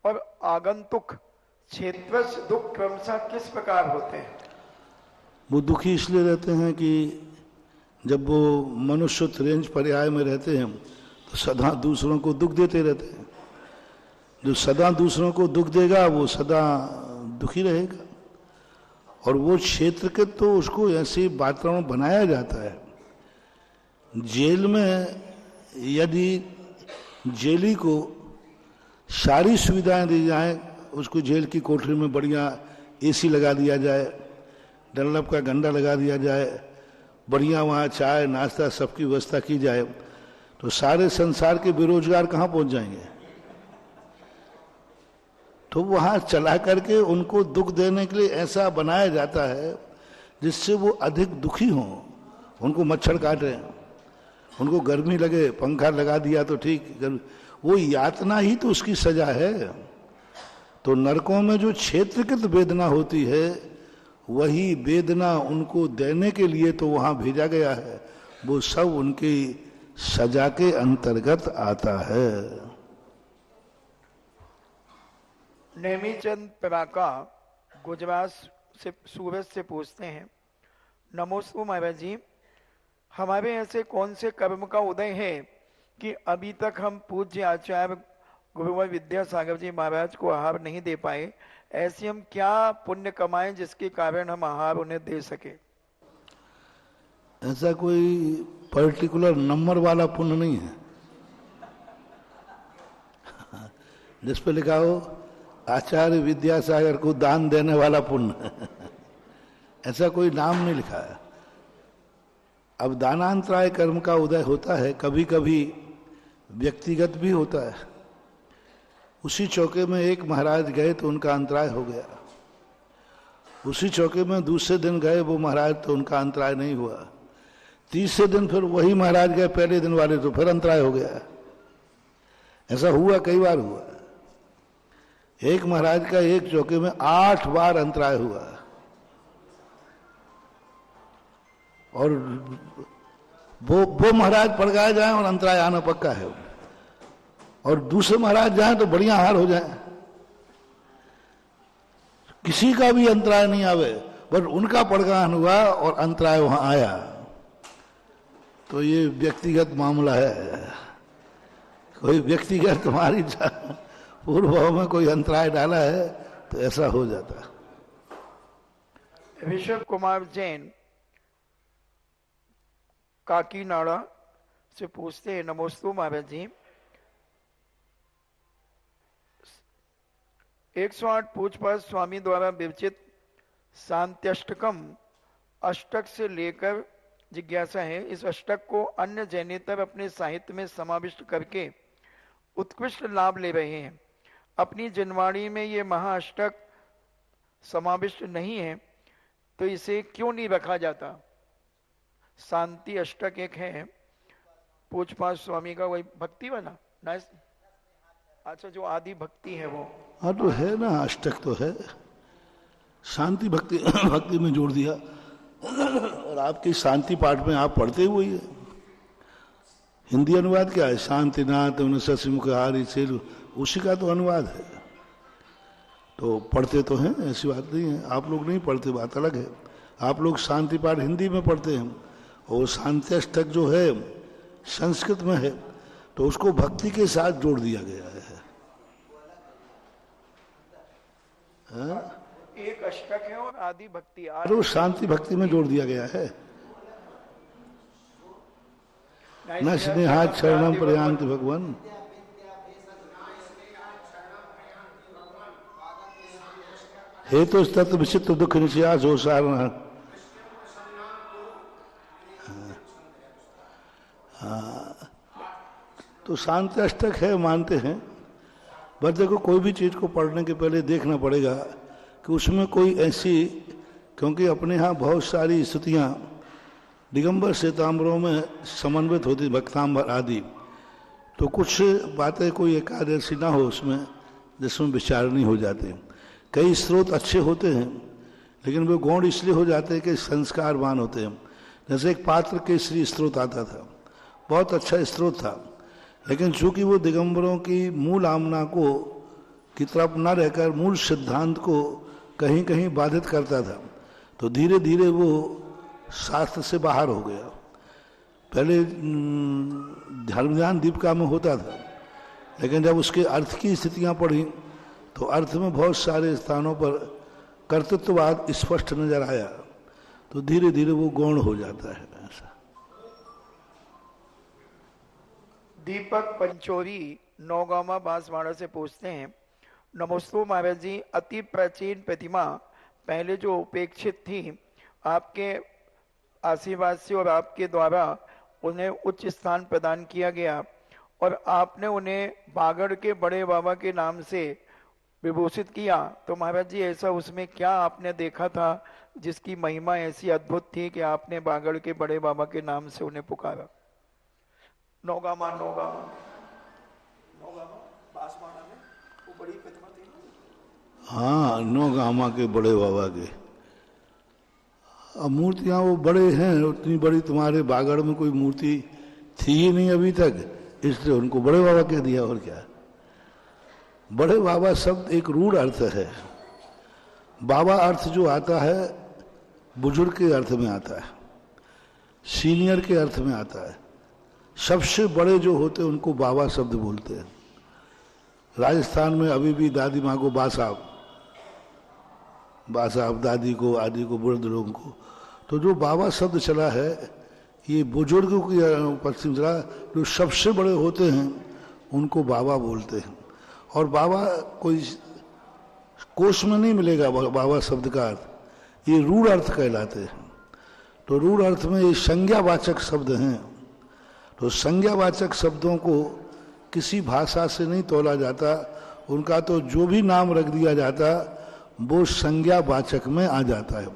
और आगंतुक क्षेत्र दुख क्रमशः किस प्रकार होते हैं? वो दुखी इसलिए रहते हैं कि जब वो मनुष्य रेंज पर्याय में रहते हैं तो सदा दूसरों को दुख देते रहते हैं। जो सदा दूसरों को दुख देगा वो सदा दुखी रहेगा। और वो क्षेत्र के तो उसको ऐसे वातावरण बनाया जाता है। जेल में यदि जेली को सारी सुविधाएं दी जाएं, उसको जेल की कोठरी में बढ़िया एसी लगा दिया जाए, डनलप का गंडा लगा दिया जाए, बढ़िया वहाँ चाय नाश्ता सबकी व्यवस्था की जाए, तो सारे संसार के बेरोजगार कहाँ पहुंच जाएंगे? तो वहाँ चला करके उनको दुख देने के लिए ऐसा बनाया जाता है जिससे वो अधिक दुखी हों। उनको मच्छर काटे, उनको गर्मी लगे, पंखा लगा दिया तो ठीक, वो यातना ही तो उसकी सजा है। तो नरकों में जो क्षेत्रकृत वेदना होती है वही वेदना उनको देने के लिए तो वहां भेजा गया है, वो सब उनकी सजा के अंतर्गत आता है। नेमीचंद पराका गुजरात से सूरत से पूछते हैं, नमोस्तु महाराज जी, हमारे ऐसे कौन से कर्म का उदय है कि अभी तक हम पूज्य आचार्य गुरुवर विद्यासागर जी महाराज को आहार नहीं दे पाए? ऐसी हम क्या पुण्य कमाएं जिसके कारण हम आहार उन्हें दे सके? ऐसा कोई पर्टिकुलर नंबर वाला पुण्य नहीं है जिस पे लिखा हो आचार्य विद्यासागर को दान देने वाला पुण्य ऐसा कोई नाम नहीं लिखा है। अब दानांतराय कर्म का उदय होता है, कभी कभी व्यक्तिगत भी होता है। उसी चौके में एक महाराज गए तो उनका अंतराय हो गया, उसी चौके में दूसरे दिन गए वो महाराज तो उनका अंतराय नहीं हुआ, तीसरे दिन फिर वही महाराज गए पहले दिन वाले तो फिर अंतराय हो गया। ऐसा हुआ, कई बार हुआ। एक महाराज का एक चौके में 8 बार अंतराय हुआ और वो महाराज पड़ गए जाए और अंतराय आना पक्का है, और दूसरे महाराज जाए तो बढ़िया हार हो जाए। किसी का भी अंतराय नहीं आवे, पर उनका पड़गान हुआ और अंतराय वहां आया। तो ये व्यक्तिगत मामला है। कोई व्यक्तिगत तुम्हारी पूर्व भाव में कोई अंतराय डाला है तो ऐसा हो जाता है। ऋषभ कुमार जैन काकीनाडा से पूछते हैं, नमोस्तु महाराज जी, 108 पूछपाछ स्वामी द्वारा विरचित शांत्यष्टकम अष्टक से लेकर जिज्ञासा है, इस अष्टक को अन्य जैनेतर अपने साहित्य में समाविष्ट करके उत्कृष्ट लाभ ले रहे हैं। अपनी जनवाणी में ये महाअष्टक समाविष्ट नहीं है तो इसे क्यों नहीं रखा जाता? शांति अष्टक एक है पूछपाछ स्वामी का, वही भक्ति वाला ना? अच्छा, जो आदि भक्ति है वो। हाँ तो है ना, अष्टक तो है, शांति भक्ति भक्ति में जोड़ दिया। और आपकी शांति पाठ में आप पढ़ते हुए है। हिंदी अनुवाद क्या है? शांतिनाथ शशिमुखहारी से, उसी का तो अनुवाद है। तो पढ़ते तो हैं, ऐसी बात नहीं है। आप लोग नहीं पढ़ते, बात अलग है। आप लोग शांति पाठ हिंदी में पढ़ते हैं और शांति अष्टक जो है संस्कृत में है, तो उसको भक्ति के साथ जोड़ दिया गया है। एक अष्टक है और आदि भक्ति, तो शांति भक्ति में जोड़ दिया गया है। न स्नेहात् शरणम प्रयान्ति भगवान, हे तो तत्व विचित्र दुख निश्यास हो सारण। तो शांति अष्टक है, मानते हैं, बस देखो कोई भी चीज़ को पढ़ने के पहले देखना पड़ेगा कि उसमें कोई ऐसी, क्योंकि अपने यहाँ बहुत सारी स्तुतियाँ दिगंबर श्वेतांबरों में समन्वित होती, भक्तांबर आदि, तो कुछ बातें कोई एकाध ऐसी ना हो उसमें जिसमें विचारणी हो जाते। कई स्रोत अच्छे होते हैं लेकिन वे गौण इसलिए हो जाते हैं कि संस्कारवान होते हैं। जैसे एक पात्र केसरी स्रोत आता था, बहुत अच्छा स्रोत था, लेकिन चूंकि वो दिगंबरों की मूल आमना को की तरफ न रहकर मूल सिद्धांत को कहीं कहीं बाधित करता था, तो धीरे धीरे वो शास्त्र से बाहर हो गया। पहले धर्मज्ञान दीपिका में होता था, लेकिन जब उसके अर्थ की स्थितियां पढ़ी तो अर्थ में बहुत सारे स्थानों पर कर्तृत्ववाद स्पष्ट नजर आया, तो धीरे धीरे वो गौण हो जाता है। ऐसा दीपक पंचोरी नौगामा बांसवाड़ा से पूछते हैं, नमोस्तु महाराज जी, अति प्राचीन प्रतिमा पहले जो उपेक्षित थी, आपके आशीर्वाद से और आपके द्वारा उन्हें उच्च स्थान प्रदान किया गया और आपने उन्हें बागड़ के बड़े बाबा के नाम से विभूषित किया। तो महाराज जी ऐसा उसमें क्या आपने देखा था जिसकी महिमा ऐसी अद्भुत थी कि आपने बागड़ के बड़े बाबा के नाम से उन्हें पुकारा? नौगामा बांसवाड़ा में वो बड़ी प्रतिमा थी। हाँ, नौगामा के बड़े बाबा के अब मूर्तियाँ वो बड़े हैं, उतनी बड़ी तुम्हारे बागड़ में कोई मूर्ति थी ही नहीं अभी तक, इसलिए उनको बड़े बाबा कह दिया। और क्या, बड़े बाबा शब्द एक रूढ़ अर्थ है। बाबा अर्थ जो आता है बुजुर्ग के अर्थ में आता है, सीनियर के अर्थ में आता है। सबसे बड़े जो होते हैं उनको बाबा शब्द बोलते हैं। राजस्थान में अभी भी दादी माँ को बासाब, दादी को, आदि को, वृद्ध लोगों को, तो जो बाबा शब्द चला है ये बुजुर्गों की पश्चिम चला, जो सबसे बड़े होते हैं उनको बाबा बोलते हैं। और बाबा कोई कोश में नहीं मिलेगा बाबा शब्द का अर्थ, ये रूढ़ अर्थ कहलाते हैं। तो रूढ़ अर्थ में ये संज्ञावाचक शब्द हैं, तो संज्ञावाचक शब्दों को किसी भाषा से नहीं तोला जाता, उनका तो जो भी नाम रख दिया जाता वो संज्ञावाचक में आ जाता है।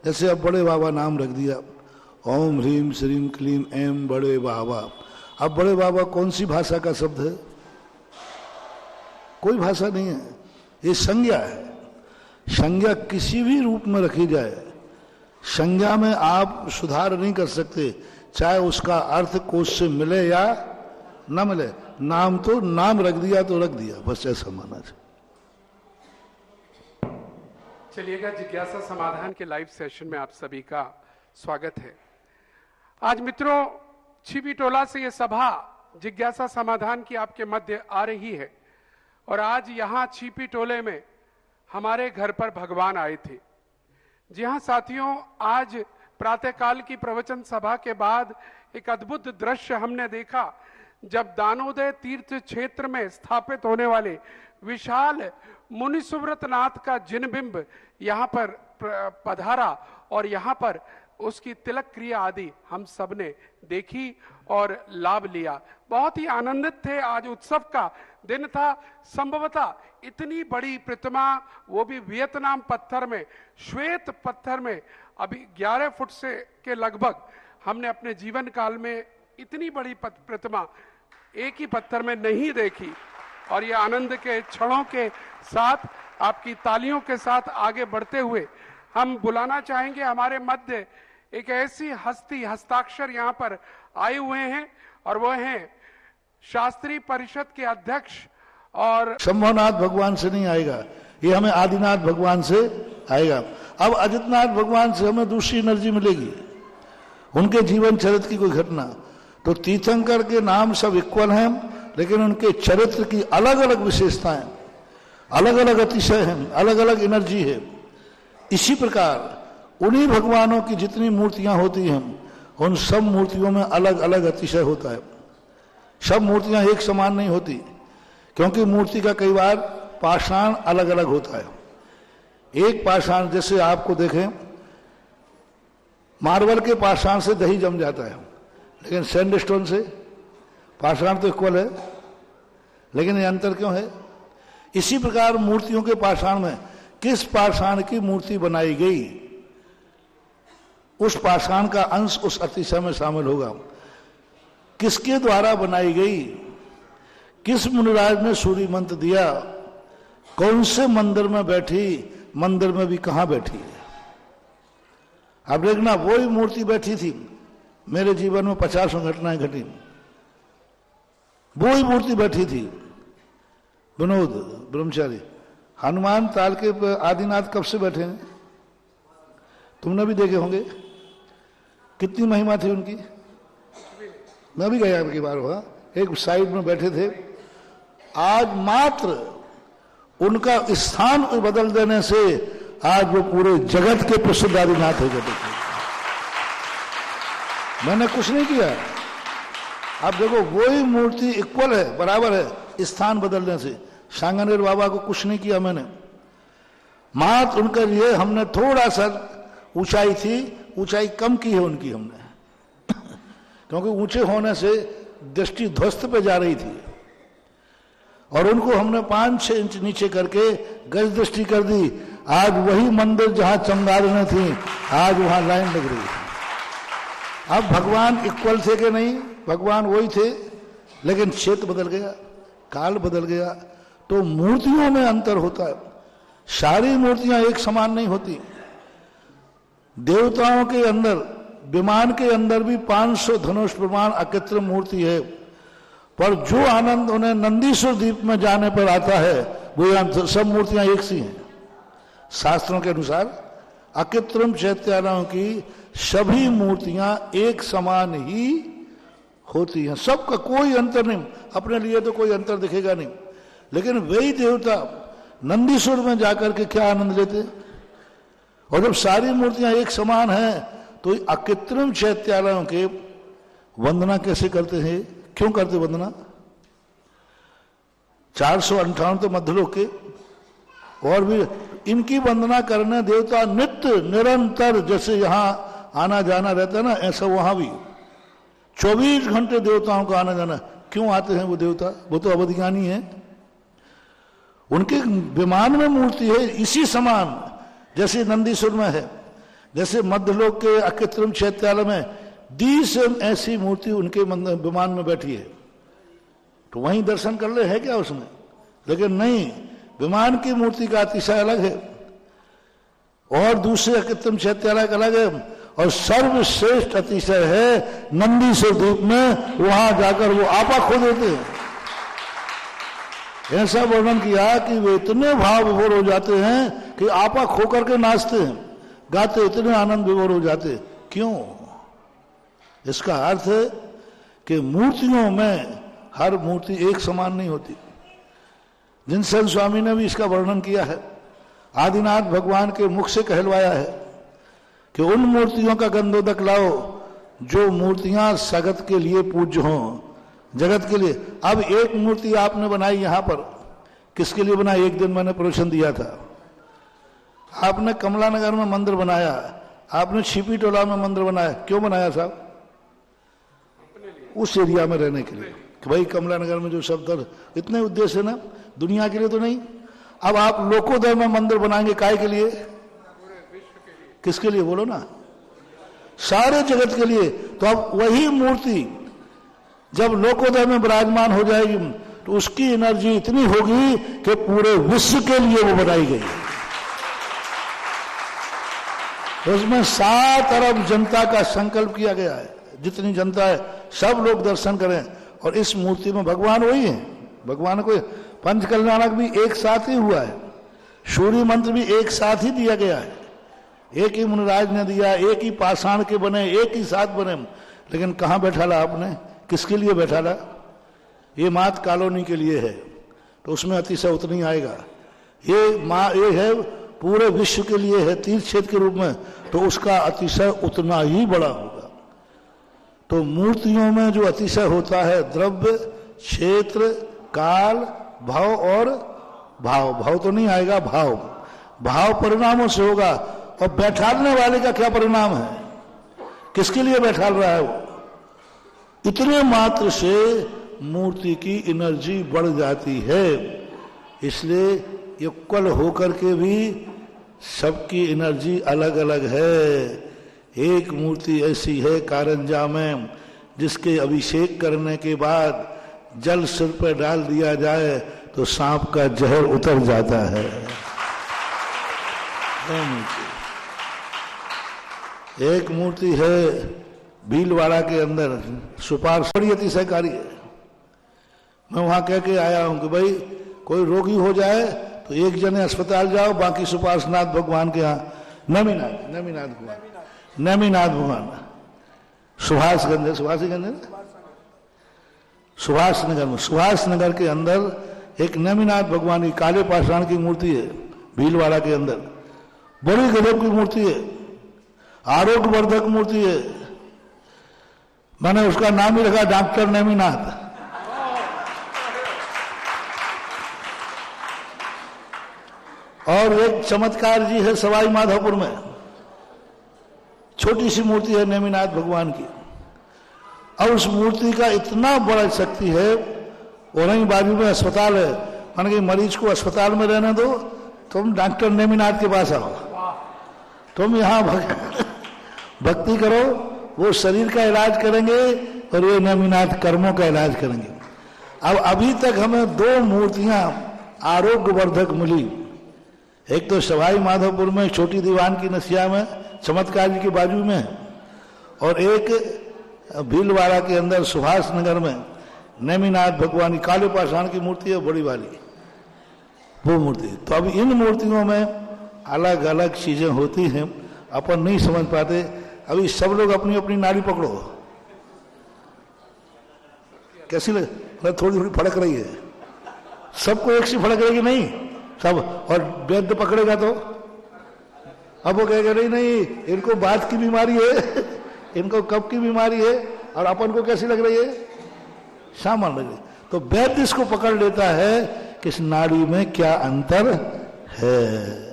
जैसे अब बड़े बाबा नाम रख दिया, ओम ह्रीम श्रीम क्लीम एम बड़े बाबा। अब बड़े बाबा कौन सी भाषा का शब्द है? कोई भाषा नहीं है, ये संज्ञा है। संज्ञा किसी भी रूप में रखी जाए, संज्ञा में आप सुधार नहीं कर सकते, चाहे उसका अर्थ कोश से मिले या न मिले। नाम तो नाम रख दिया तो रख दिया, बस ऐसा माना जाए। चलिएगा, जिज्ञासा समाधान के लाइव सेशन में आप सभी का स्वागत है। आज मित्रों, छिपी टोला से ये सभा जिज्ञासा समाधान की आपके मध्य आ रही है और आज यहाँ छिपी टोले में हमारे घर पर भगवान आए थे। जी हाँ साथियों, आज प्रातःकाल की प्रवचन सभा के बाद एक अद्भुत दृश्य हमने देखा, जब दानोदय तीर्थ क्षेत्र में स्थापित होने वाले विशाल मुनि सुव्रत नाथ का जिनबिंब यहाँ पर पधारा और यहाँ पर उसकी तिलक क्रिया आदि हम सब ने देखी और लाभ लिया। बहुत ही आनंदित थे। आज उत्सव का दिन था। संभवतः इतनी बड़ी प्रतिमा, वो भी वियतनाम पत्थर में, श्वेत पत्थर में, अभी 11 फुट से के लगभग हमने अपने जीवन काल में इतनी बड़ी प्रतिमा एक ही पत्थर में नहीं देखी। और ये आनंद के क्षणों के साथ, आपकी तालियों के साथ आगे बढ़ते हुए हम बुलाना चाहेंगे हमारे मध्य एक ऐसी हस्ती, हस्ताक्षर यहाँ पर आए हुए हैं और वो हैं शास्त्री परिषद के अध्यक्ष। और शंभुनाथ भगवान से नहीं आएगा, ये हमें आदिनाथ भगवान से आएगा। अब अजितनाथ भगवान से हमें दूसरी एनर्जी मिलेगी, उनके जीवन चरित्र की कोई घटना। तो तीर्थंकर के नाम सब इक्वल हैं, लेकिन उनके चरित्र की अलग अलग विशेषताएं, अलग अलग अतिशय हैं, अलग अलग एनर्जी है। इसी प्रकार उन्हीं भगवानों की जितनी मूर्तियां होती हैं, उन सब मूर्तियों में अलग अलग अतिशय होता है। सब मूर्तियां एक समान नहीं होती, क्योंकि मूर्ति का कई बार पाषाण अलग अलग होता है। एक पाषाण, जैसे आपको देखें, मार्बल के पाषाण से दही जम जाता है, लेकिन सैंडस्टोन से पाषाण तो इक्वल है, लेकिन ये अंतर क्यों है? इसी प्रकार मूर्तियों के पाषाण में किस पाषाण की मूर्ति बनाई गई, उस पाषाण का अंश उस अतिशय में शामिल होगा। किसके द्वारा बनाई गई, किस मुनिराज ने सूर्य मंत्र दिया, कौन से मंदिर में बैठी, मंदिर में भी कहां बैठी है। अब देखना, वही मूर्ति बैठी थी, मेरे जीवन में 50 घटनाएं घटी, वही मूर्ति बैठी थी। विनोद ब्रह्मचारी हनुमान ताल के आदिनाथ कब से बैठे हैं, तुमने भी देखे होंगे, कितनी महिमा थी उनकी। मैं भी गया की बार हुआ, एक साइड में बैठे थे। आज मात्र उनका स्थान बदल देने से आज वो पूरे जगत के प्रसिद्ध आदिनाथ हो गए। मैंने कुछ नहीं किया। आप देखो, वही मूर्ति इक्वल है, बराबर है, स्थान बदलने से। सांगानेर बाबा को कुछ नहीं किया मैंने, मात्र उनके लिए हमने थोड़ा सा ऊंचाई थी, ऊंचाई कम की है उनकी हमने क्योंकि ऊंचे होने से दृष्टि ध्वस्त पे जा रही थी, और उनको हमने 5-6 इंच नीचे करके गज दृष्टि कर दी। आज वही मंदिर जहां चमगादड़ें थी, आज वहां लाइन लग रही है। अब भगवान इक्वल थे कि नहीं? भगवान वही थे, लेकिन क्षेत्र बदल गया, काल बदल गया। तो मूर्तियों में अंतर होता है, सारी मूर्तियां एक समान नहीं होती। देवताओं के अंदर, विमान के अंदर भी 500 धनुष प्रमाण अकृत्रिम मूर्ति है, पर जो आनंद उन्हें नंदीश्वर द्वीप में जाने पर आता है, वो सब मूर्तियां एक सी हैं। शास्त्रों के अनुसार अकृत्रिम चैत्यालयों की सभी मूर्तियां एक समान ही होती हैं, सबका कोई अंतर नहीं। अपने लिए तो कोई अंतर दिखेगा नहीं, लेकिन वही देवता नंदीश्वर में जाकर के क्या आनंद लेते। और जब सारी मूर्तियां एक समान हैं, तो अकृत्रिम चैत्यालयों के वंदना कैसे करते हैं, क्यों करते वंदना? 458 तो मध्यलोक के, और भी इनकी वंदना करने देवता नित्य निरंतर, जैसे यहां आना जाना रहता है ना, ऐसा वहां भी 24 घंटे देवताओं का आना जाना। क्यों आते हैं वो देवता? वो तो अवधिज्ञानी है। उनके विमान में मूर्ति है इसी समान जैसे नंदीश्वर में है, जैसे मध्यलोक के अकृत्रिम चैत्यालय में 20 ऐसी मूर्ति उनके विमान में बैठी है। तो वहीं दर्शन कर ले, है क्या उसमें? लेकिन नहीं, विमान की मूर्ति का अतिशय अलग है, और दूसरे अकृत्रिम चैत्यालय का अलग है, और सर्वश्रेष्ठ अतिशय है नंदीश्वर द्वीप में। वहां जाकर वो आपा खो देते हैं। ऐसा वर्णन किया कि वे इतने भाव विभोर हो जाते हैं कि आपा खो करके नाचते हैं, गाते, इतने आनंद विभोर हो जाते। क्यों? इसका अर्थ है कि मूर्तियों में हर मूर्ति एक समान नहीं होती। जिनसन स्वामी ने भी इसका वर्णन किया है, आदिनाथ भगवान के मुख से कहलवाया है कि उन मूर्तियों का गंधोदक लाओ जो मूर्तियां सगत के लिए पूज्य हों, जगत के लिए। अब एक मूर्ति आपने बनाई यहां पर, किसके लिए बनाई? एक दिन मैंने प्रवचन दिया था। आपने कमला नगर में मंदिर बनाया, आपने छिपी टोला में मंदिर बनाया, क्यों बनाया साहब? उस एरिया में रहने के लिए कि भाई कमला नगर में जो शब्द, इतने उद्देश्य ना, दुनिया के लिए तो नहीं। अब आप लोकोदय में मंदिर बनाएंगे, काय के लिए? किसके लिए बोलो ना? सारे जगत के लिए। तो अब वही मूर्ति जब लोकोदय में विराजमान हो जाएगी, तो उसकी एनर्जी इतनी होगी कि पूरे विश्व के लिए वो बनाई गई। उसमें 7 अरब जनता का संकल्प किया गया है, जितनी जनता है सब लोग दर्शन करें। और इस मूर्ति में भगवान वही है। भगवान को पंचकल्याणक भी एक साथ ही हुआ है, सूर्य मंत्र भी एक साथ ही दिया गया है, एक ही मुनिराज ने दिया, एक ही पाषाण के बने, एक ही साथ बने। लेकिन कहां बैठाला आपने? किसके लिए बैठाला? ये मात कॉलोनी के लिए है, तो उसमें अतिशय उतना ही आएगा। ये है पूरे विश्व के लिए है, तीर्थ क्षेत्र के रूप में, तो उसका अतिशय उतना ही बड़ा होगा। तो मूर्तियों में जो अतिशय होता है, द्रव्य, क्षेत्र, काल, भाव और भाव। भाव तो नहीं आएगा, भाव। भाव परिणामों से होगा। और बैठालने वाले का क्या परिणाम है? किसके लिए बैठाल रहा है वो? इतने मात्र से मूर्ति की एनर्जी बढ़ जाती है। इसलिए इक्वल होकर के भी सबकी एनर्जी अलग अलग है। एक मूर्ति ऐसी है कारंजा में, जिसके अभिषेक करने के बाद जल सिर पर डाल दिया जाए तो सांप का जहर उतर जाता है। एक मूर्ति है भीलवाड़ा के अंदर, सुपार बड़ी अतिशयकारी है। मैं वहां कह के आया हूं कि भाई कोई रोगी हो जाए तो एक जने अस्पताल जाओ, बाकी सुपार्शनाथ भगवान के यहाँ, नेमीनाथ भगवान सुभाषगंज, सुभाष नगर के अंदर एक नेमीनाथ भगवान की काले पाषाण की मूर्ति है भीलवाड़ा के अंदर। बड़ी गजब की मूर्ति है, आरोग्यवर्धक मूर्ति है। मैंने उसका नाम ही रखा डॉक्टर नेमीनाथ। और एक चमत्कार जी है सवाई माधोपुर में, छोटी सी मूर्ति है नेमीनाथ भगवान की, और उस मूर्ति का इतना बड़ा शक्ति है। और वहीं बाजू में अस्पताल है, मान के मरीज को अस्पताल में रहने दो, तुम डॉक्टर नेमीनाथ के पास आओ, तुम यहाँ भक्ति करो, वो शरीर का इलाज करेंगे और वे नेमीनाथ कर्मों का इलाज करेंगे। अब अभी तक हमें दो मूर्तियां आरोग्यवर्धक मिली, एक तो सवाई माधोपुर में छोटी दीवान की नसिया में चमत्कार जी के बाजू में, और एक भीलवाड़ा के अंदर सुभाष नगर में नेमीनाथ भगवान की काले पाषाण की मूर्ति है बड़ी वाली, वो मूर्ति। तो अब इन मूर्तियों में अलग अलग चीजें होती हैं, अपन नहीं समझ पाते। अभी सब लोग अपनी अपनी नाड़ी पकड़ो, कैसी लगे? मतलब थोड़ी थोड़ी फड़क रही है, सबको एक सी फड़क रहेगी नहीं सब, और वैद्य पकड़ेगा तो अब वो कहेगा नहीं नहीं इनको बात की बीमारी है, इनको कब की बीमारी है, और अपन को कैसी लग रही है? सामान्य लग रही। तो वैद्य इसको पकड़ लेता है कि इस नाड़ी में क्या अंतर है।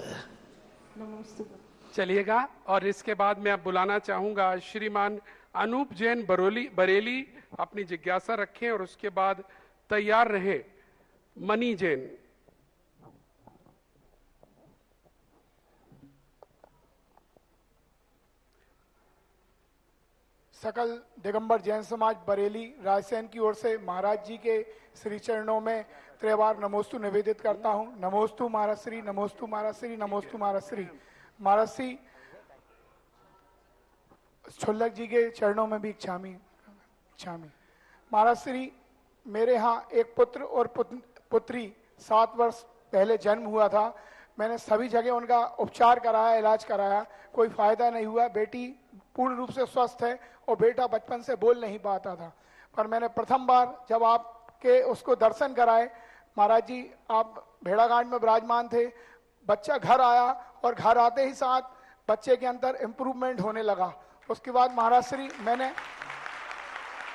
चलिएगा, और इसके बाद मैं अब बुलाना चाहूंगा श्रीमान अनूप जैन बरेली, अपनी जिज्ञासा रखें, और उसके बाद तैयार रहे मनी जैन। सकल दिगंबर जैन समाज बरेली रायसेन की ओर से महाराज जी के श्री चरणों में त्रिवार नमोस्तु निवेदित करता हूँ। नमोस्तु महाराज श्री, नमोस्तु महाराज श्री, नमोस्तु महाराज श्री। महाराज श्री छुल्लक जी के चरणों में भी क्षामी। महाराज श्री, मेरे यहाँ एक पुत्र और पुत्री 7 वर्ष पहले जन्म हुआ था। मैंने सभी जगह उनका उपचार कराया, इलाज कराया, कोई फायदा नहीं हुआ। बेटी पूर्ण रूप से स्वस्थ है और बेटा बचपन से बोल नहीं पाता था। पर मैंने प्रथम बार जब आपके उसको दर्शन कराए, महाराज जी आप भेड़ाघाट में विराजमान थे, बच्चा घर आया और घर आते ही साथ बच्चे के अंदर इम्प्रूवमेंट होने लगा। उसके बाद महाराज श्री मैंने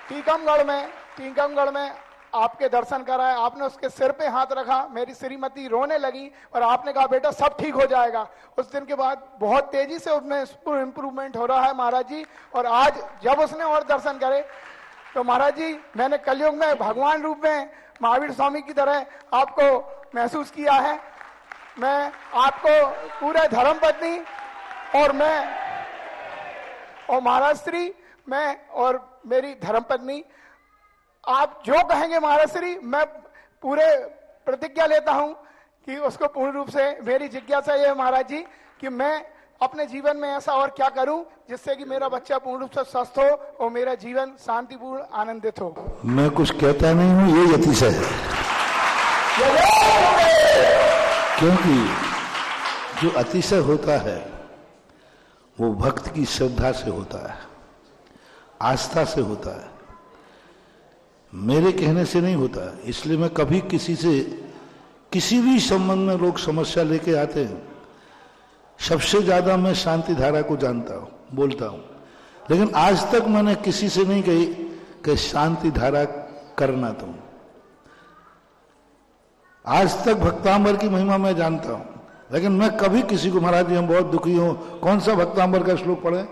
टीकमगढ़ में आपके दर्शन कराए, आपने उसके सिर पे हाथ रखा, मेरी श्रीमती रोने लगी और आपने कहा बेटा सब ठीक हो जाएगा। उस दिन के बाद बहुत तेजी से उसमें इम्प्रूवमेंट हो रहा है महाराज जी। और आज जब उसने और दर्शन करे तो महाराज जी मैंने कलयुग में भगवान रूप में महावीर स्वामी की तरह आपको महसूस किया है। मैं आपको पूरे धर्मपत्नी और महाराज श्री, मैं और मेरी धर्मपत्नी, आप जो कहेंगे महाराज श्री, मैं पूरे प्रतिज्ञा लेता हूं कि उसको पूर्ण रूप से। मेरी जिज्ञासा ये है महाराज जी कि मैं अपने जीवन में ऐसा और क्या करूं जिससे कि मेरा बच्चा पूर्ण रूप से स्वस्थ हो और मेरा जीवन शांतिपूर्ण आनंदित हो। मैं कुछ कहता नहीं हूं, ये अतिशय है, क्योंकि जो अतिशय होता है वो भक्त की श्रद्धा से होता है, आस्था से होता है, मेरे कहने से नहीं होता। इसलिए मैं कभी किसी से किसी भी संबंध में लोग समस्या लेके आते हैं, सबसे ज्यादा मैं शांति धारा को जानता हूं, बोलता हूं, लेकिन आज तक मैंने किसी से नहीं कही कि शांति धारा करना तुम। आज तक भक्तांबर की महिमा मैं जानता हूं, लेकिन मैं कभी किसी को महाराज जी हम बहुत दुखी हूं, कौन सा भक्तांबर का श्लोक पढ़े,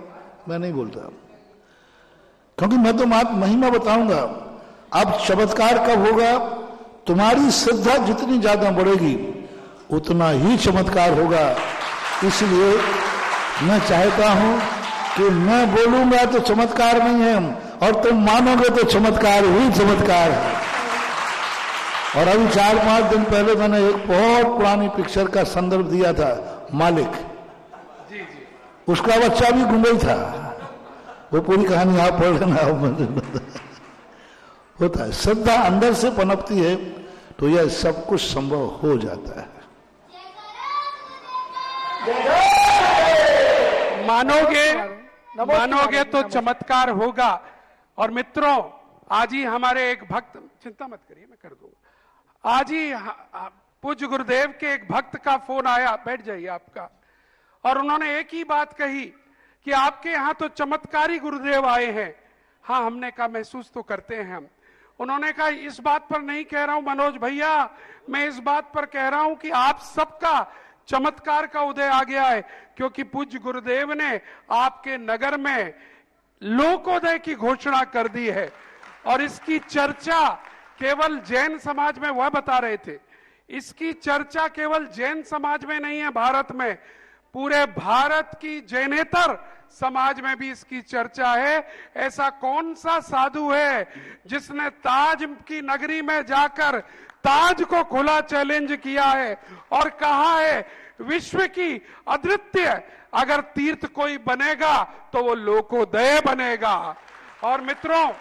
मैं नहीं बोलता, क्योंकि मैं तो महिमा बताऊंगा। अब चमत्कार कब होगा? तुम्हारी श्रद्धा जितनी ज्यादा बढ़ेगी उतना ही चमत्कार होगा। इसलिए मैं चाहता हूं कि मैं बोलूंगा तो चमत्कार नहीं है, और तुम मानोगे तो चमत्कार ही चमत्कार है। और अभी 4-5 दिन पहले मैंने एक बहुत पुरानी पिक्चर का संदर्भ दिया था, मालिक। उसका बच्चा भी गुंगई था। वो पूरी कहानी आप पढ़ लेना। होता है, श्रद्धा अंदर से पनपती है तो यह सब कुछ संभव हो जाता है। मानोगे तो चमत्कार होगा। और मित्रों, आज ही हमारे एक भक्त, चिंता मत करिए मैं कर दूंगा, आज ही पूज्य गुरुदेव के एक भक्त का फोन आया, बैठ जाइए आपका, और उन्होंने एक ही बात कही कि आपके यहां तो चमत्कारी गुरुदेव आए हैं। हाँ, हमने कहा महसूस तो करते हैं हम। उन्होंने कहा इस बात पर नहीं कह रहा हूं मनोज भैया, मैं इस बात पर कह रहा हूं कि आप सबका चमत्कार का उदय आ गया है, क्योंकि पूज्य गुरुदेव ने आपके नगर में लोकोदय की घोषणा कर दी है। और इसकी चर्चा केवल जैन समाज में, वह बता रहे थे, इसकी चर्चा केवल जैन समाज में नहीं है, भारत में, पूरे भारत की जैनेतर समाज में भी इसकी चर्चा है। ऐसा कौन सा साधु है जिसने ताज की नगरी में जाकर ताज को खुला चैलेंज किया है और कहा है विश्व की अद्वितीय अगर तीर्थ कोई बनेगा तो वो लोकोदय बनेगा। और मित्रों,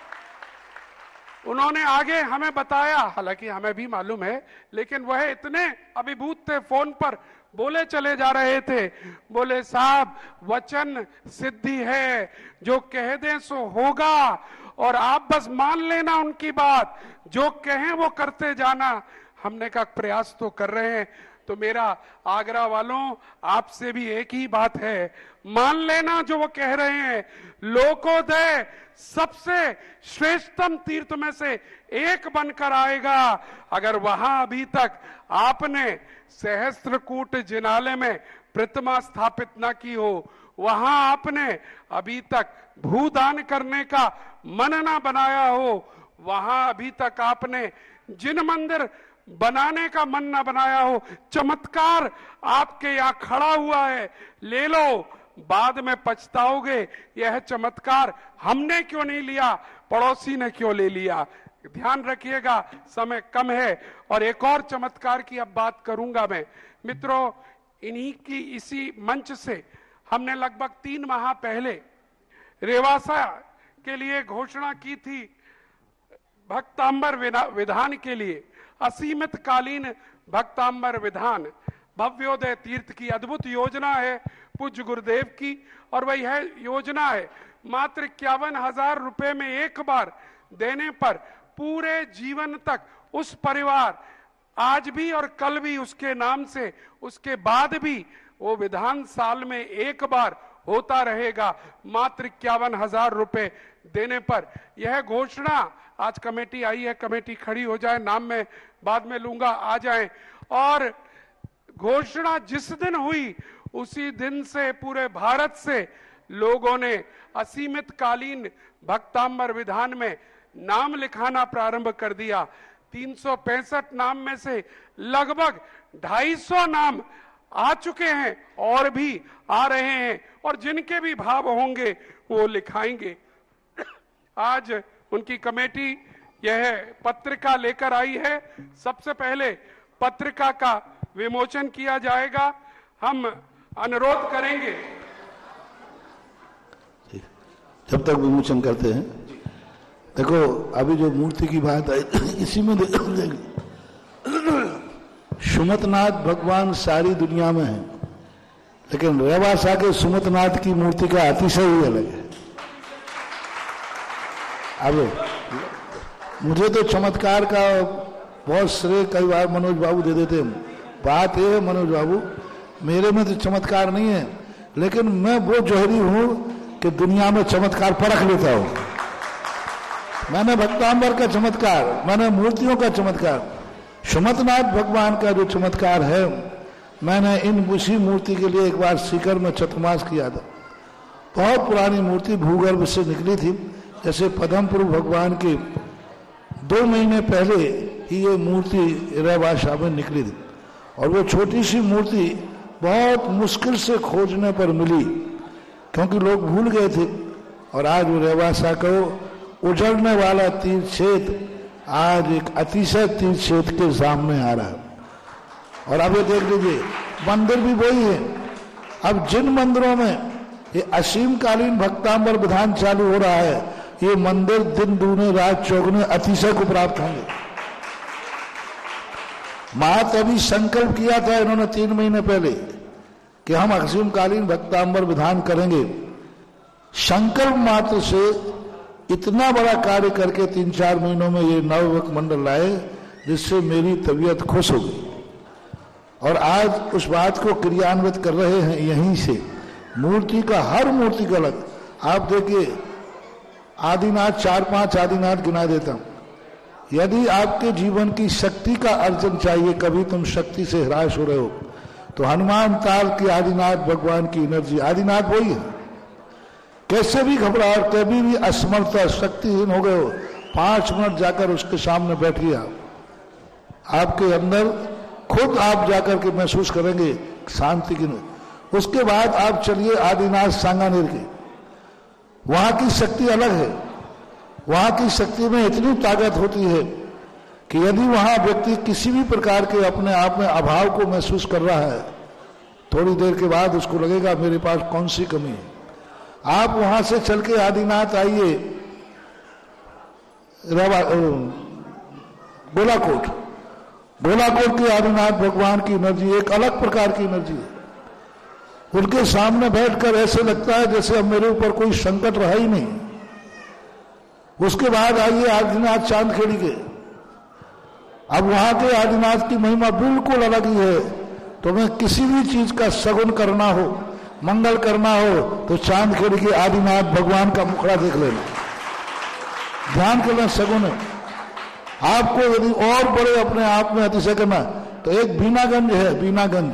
उन्होंने आगे हमें बताया, हालांकि हमें भी मालूम है, लेकिन वह इतने अभिभूत थे, फोन पर बोले चले जा रहे थे, बोले साहब वचन सिद्धि है, जो कह दें सो होगा, और आप बस मान लेना उनकी बात, जो कहें वो करते जाना। हमने कहा प्रयास तो कर रहे हैं। तो मेरा आगरा वालों आपसे भी एक ही बात है, मान लेना जो वो कह रहे हैं। लोकोदय सबसे श्रेष्ठतम तीर्थ में से एक बनकर आएगा। अगर वहां अभी तक आपने सहस्त्रकूट जिनालय में प्रतिमा स्थापित न की हो, वहां आपने अभी तक भूदान करने का मन न बनाया हो, वहां अभी तक आपने जिन मंदिर बनाने का मन न बनाया हो, चमत्कार आपके यहां खड़ा हुआ है, ले लो, बाद में पछताओगे यह चमत्कार हमने क्यों नहीं लिया, पड़ोसी ने क्यों ले लिया। ध्यान रखिएगा, समय कम है। और एक और चमत्कार की अब बात करूंगा मैं। मित्रों, इन्हीं की इसी मंच से हमने लगभग 3 माह पहले रेवासा के लिए घोषणा की थी, भक्तांबर विधान के लिए, असीमित कालीन भक्तांबर विधान, भव्योदय तीर्थ की अद्भुत योजना है पूज्य गुरुदेव की। और वही है योजना है मात्र 51,000 रुपए में एक बार देने पर पूरे जीवन तक उस परिवार, आज भी और कल भी उसके नाम से, उसके बाद भी वो विधान साल में एक बार होता रहेगा, मात्र 51,000 रुपए देने पर। यह घोषणा आज कमेटी आई है, कमेटी खड़ी हो जाए, नाम में बाद में लूंगा, आ जाए। और घोषणा जिस दिन हुई उसी दिन से पूरे भारत से लोगों ने असीमित कालीन भक्तांबर विधान में नाम लिखाना प्रारंभ कर दिया। 365 नाम में से लगभग 250 नाम आ चुके हैं और भी आ रहे हैं, और जिनके भी भाव होंगे वो लिखाएंगे। आज उनकी कमेटी यह पत्रिका लेकर आई है। सबसे पहले पत्रिका का विमोचन किया जाएगा। हम अनुरोध करेंगे, जब तक विमोचन करते हैं, देखो अभी जो मूर्ति की बात आई, इसी में सुमतनाथ भगवान सारी दुनिया में है, लेकिन रेवासा के सुमतनाथ की मूर्ति का अतिशय ही अलग है। अब मुझे तो चमत्कार का बहुत श्रेय कई बार मनोज बाबू दे देते हैं। बात यह है मनोज बाबू, मेरे में तो चमत्कार नहीं है, लेकिन मैं वो जौहरी हूं कि दुनिया में चमत्कार परख लेता हूं। मैंने भक्तांबर का चमत्कार, मैंने मूर्तियों का चमत्कार, सुमतनाथ भगवान का जो चमत्कार है, मैंने इन उसी मूर्ति के लिए एक बार सीकर में चतुर्मास किया था। बहुत पुरानी मूर्ति भूगर्भ से निकली थी, जैसे पदमपुर भगवान की 2 महीने पहले ही ये मूर्ति रहवासा में निकली थी और वो छोटी सी मूर्ति बहुत मुश्किल से खोजने पर मिली, क्योंकि लोग भूल गए थे। और आज वो रहवासा को उजड़ने वाला तीर्थ क्षेत्र आज एक अतिशय तीर्थ क्षेत्र के सामने आ रहा है। और अब ये देख लीजिए, मंदिर भी वही है। अब जिन मंदिरों में ये असीमकालीन भक्तांबर विधान चालू हो रहा है, ये मंदिर दिन दूने रात चौगुने अतिशय को प्राप्त होंगे। मात अभी संकल्प किया था इन्होंने 3 महीने पहले कि हम असीमकालीन भक्तांबर विधान करेंगे। संकल्प मात्र से इतना बड़ा कार्य करके 3-4 महीनों में ये नवयुवक मंडल लाए, जिससे मेरी तबीयत खुश हो गई। और आज उस बात को क्रियान्वित कर रहे हैं यहीं से। मूर्ति का, हर मूर्ति का अलग। आप देखिए, आदिनाथ 4-5 आदिनाथ गिना देता हूं। यदि आपके जीवन की शक्ति का अर्जन चाहिए, कभी तुम शक्ति से हराश हो रहे हो, तो हनुमान ताल की आदिनाथ भगवान की एनर्जी, आदिनाथ वही है। कैसे भी घबराहट, कभी भी असमर्थ शक्तिहीन हो गए हो, 5 मिनट जाकर उसके सामने बैठिए। आपके अंदर खुद आप जाकर के महसूस करेंगे शांति की। उसके बाद आप चलिए आदिनाथ सांगानेर के, वहां की शक्ति अलग है। वहां की शक्ति में इतनी ताकत होती है कि यदि वहां व्यक्ति किसी भी प्रकार के अपने आप में अभाव को महसूस कर रहा है, थोड़ी देर के बाद उसको लगेगा मेरे पास कौन सी कमी है। आप वहां से चल के आदिनाथ आइए, गोलाकोट, गोलाकोट के आदिनाथ भगवान की एनर्जी एक अलग प्रकार की एनर्जी है। उनके सामने बैठकर ऐसे लगता है जैसे अब मेरे ऊपर कोई संकट रहा ही नहीं। उसके बाद आइए आदिनाथ चांदखेड़ी के, अब वहां के आदिनाथ की महिमा बिल्कुल अलग ही है। तो मैं किसी भी चीज का सगुन करना हो, मंगल करना हो, तो चांदखेड़ी के आदिनाथ भगवान का मुखड़ा देख लेना, ध्यान करना सगुन है। आपको यदि और बड़े अपने आप में अतिशय करना, तो एक बीनागंज है, बीनागंज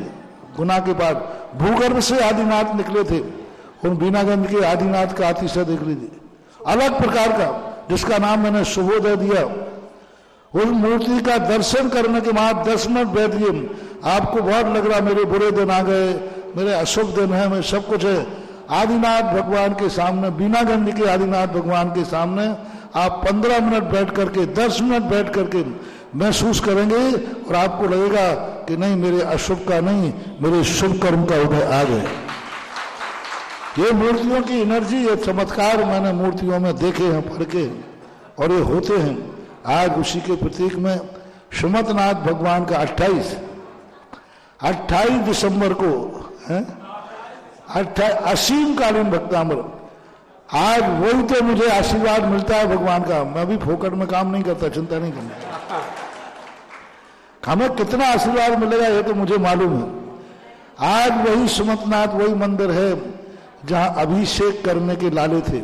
गुना के पास भूगर्भ से आदिनाथ निकले थे। उन बीनागंज के आदिनाथ का अतिशय देख लीजिए, अलग प्रकार का, जिसका नाम मैंने शुभोदय दिया। उस मूर्ति का दर्शन करने के बाद 10 मिनट बैठिए, आपको बहुत लग रहा मेरे बुरे दिन आ गए, मेरे अशुभ दिन है, मेरे सब कुछ है। आदिनाथ भगवान के सामने, बीनागंज के आदिनाथ भगवान के सामने आप 15 मिनट बैठ करके, 10 मिनट बैठ करके महसूस करेंगे और आपको लगेगा कि नहीं, मेरे अशुभ का नहीं, मेरे शुभ कर्म का उदय आ गए। ये मूर्तियों की एनर्जी, ये चमत्कार मैंने मूर्तियों में देखे हैं, पढ़ के, और ये होते हैं। आज उसी के प्रतीक में सुमतनाथ भगवान का 28 दिसंबर को असीमकालीन भक्तामृत, आज वही तो मुझे आशीर्वाद मिलता है भगवान का। मैं भी फोकट में काम नहीं करता, चिंता नहीं करना। हमें कितना आशीर्वाद मिलेगा ये तो मुझे मालूम है। आज वही सुमतनाथ, वही मंदिर है जहां अभिषेक करने के लाले थे।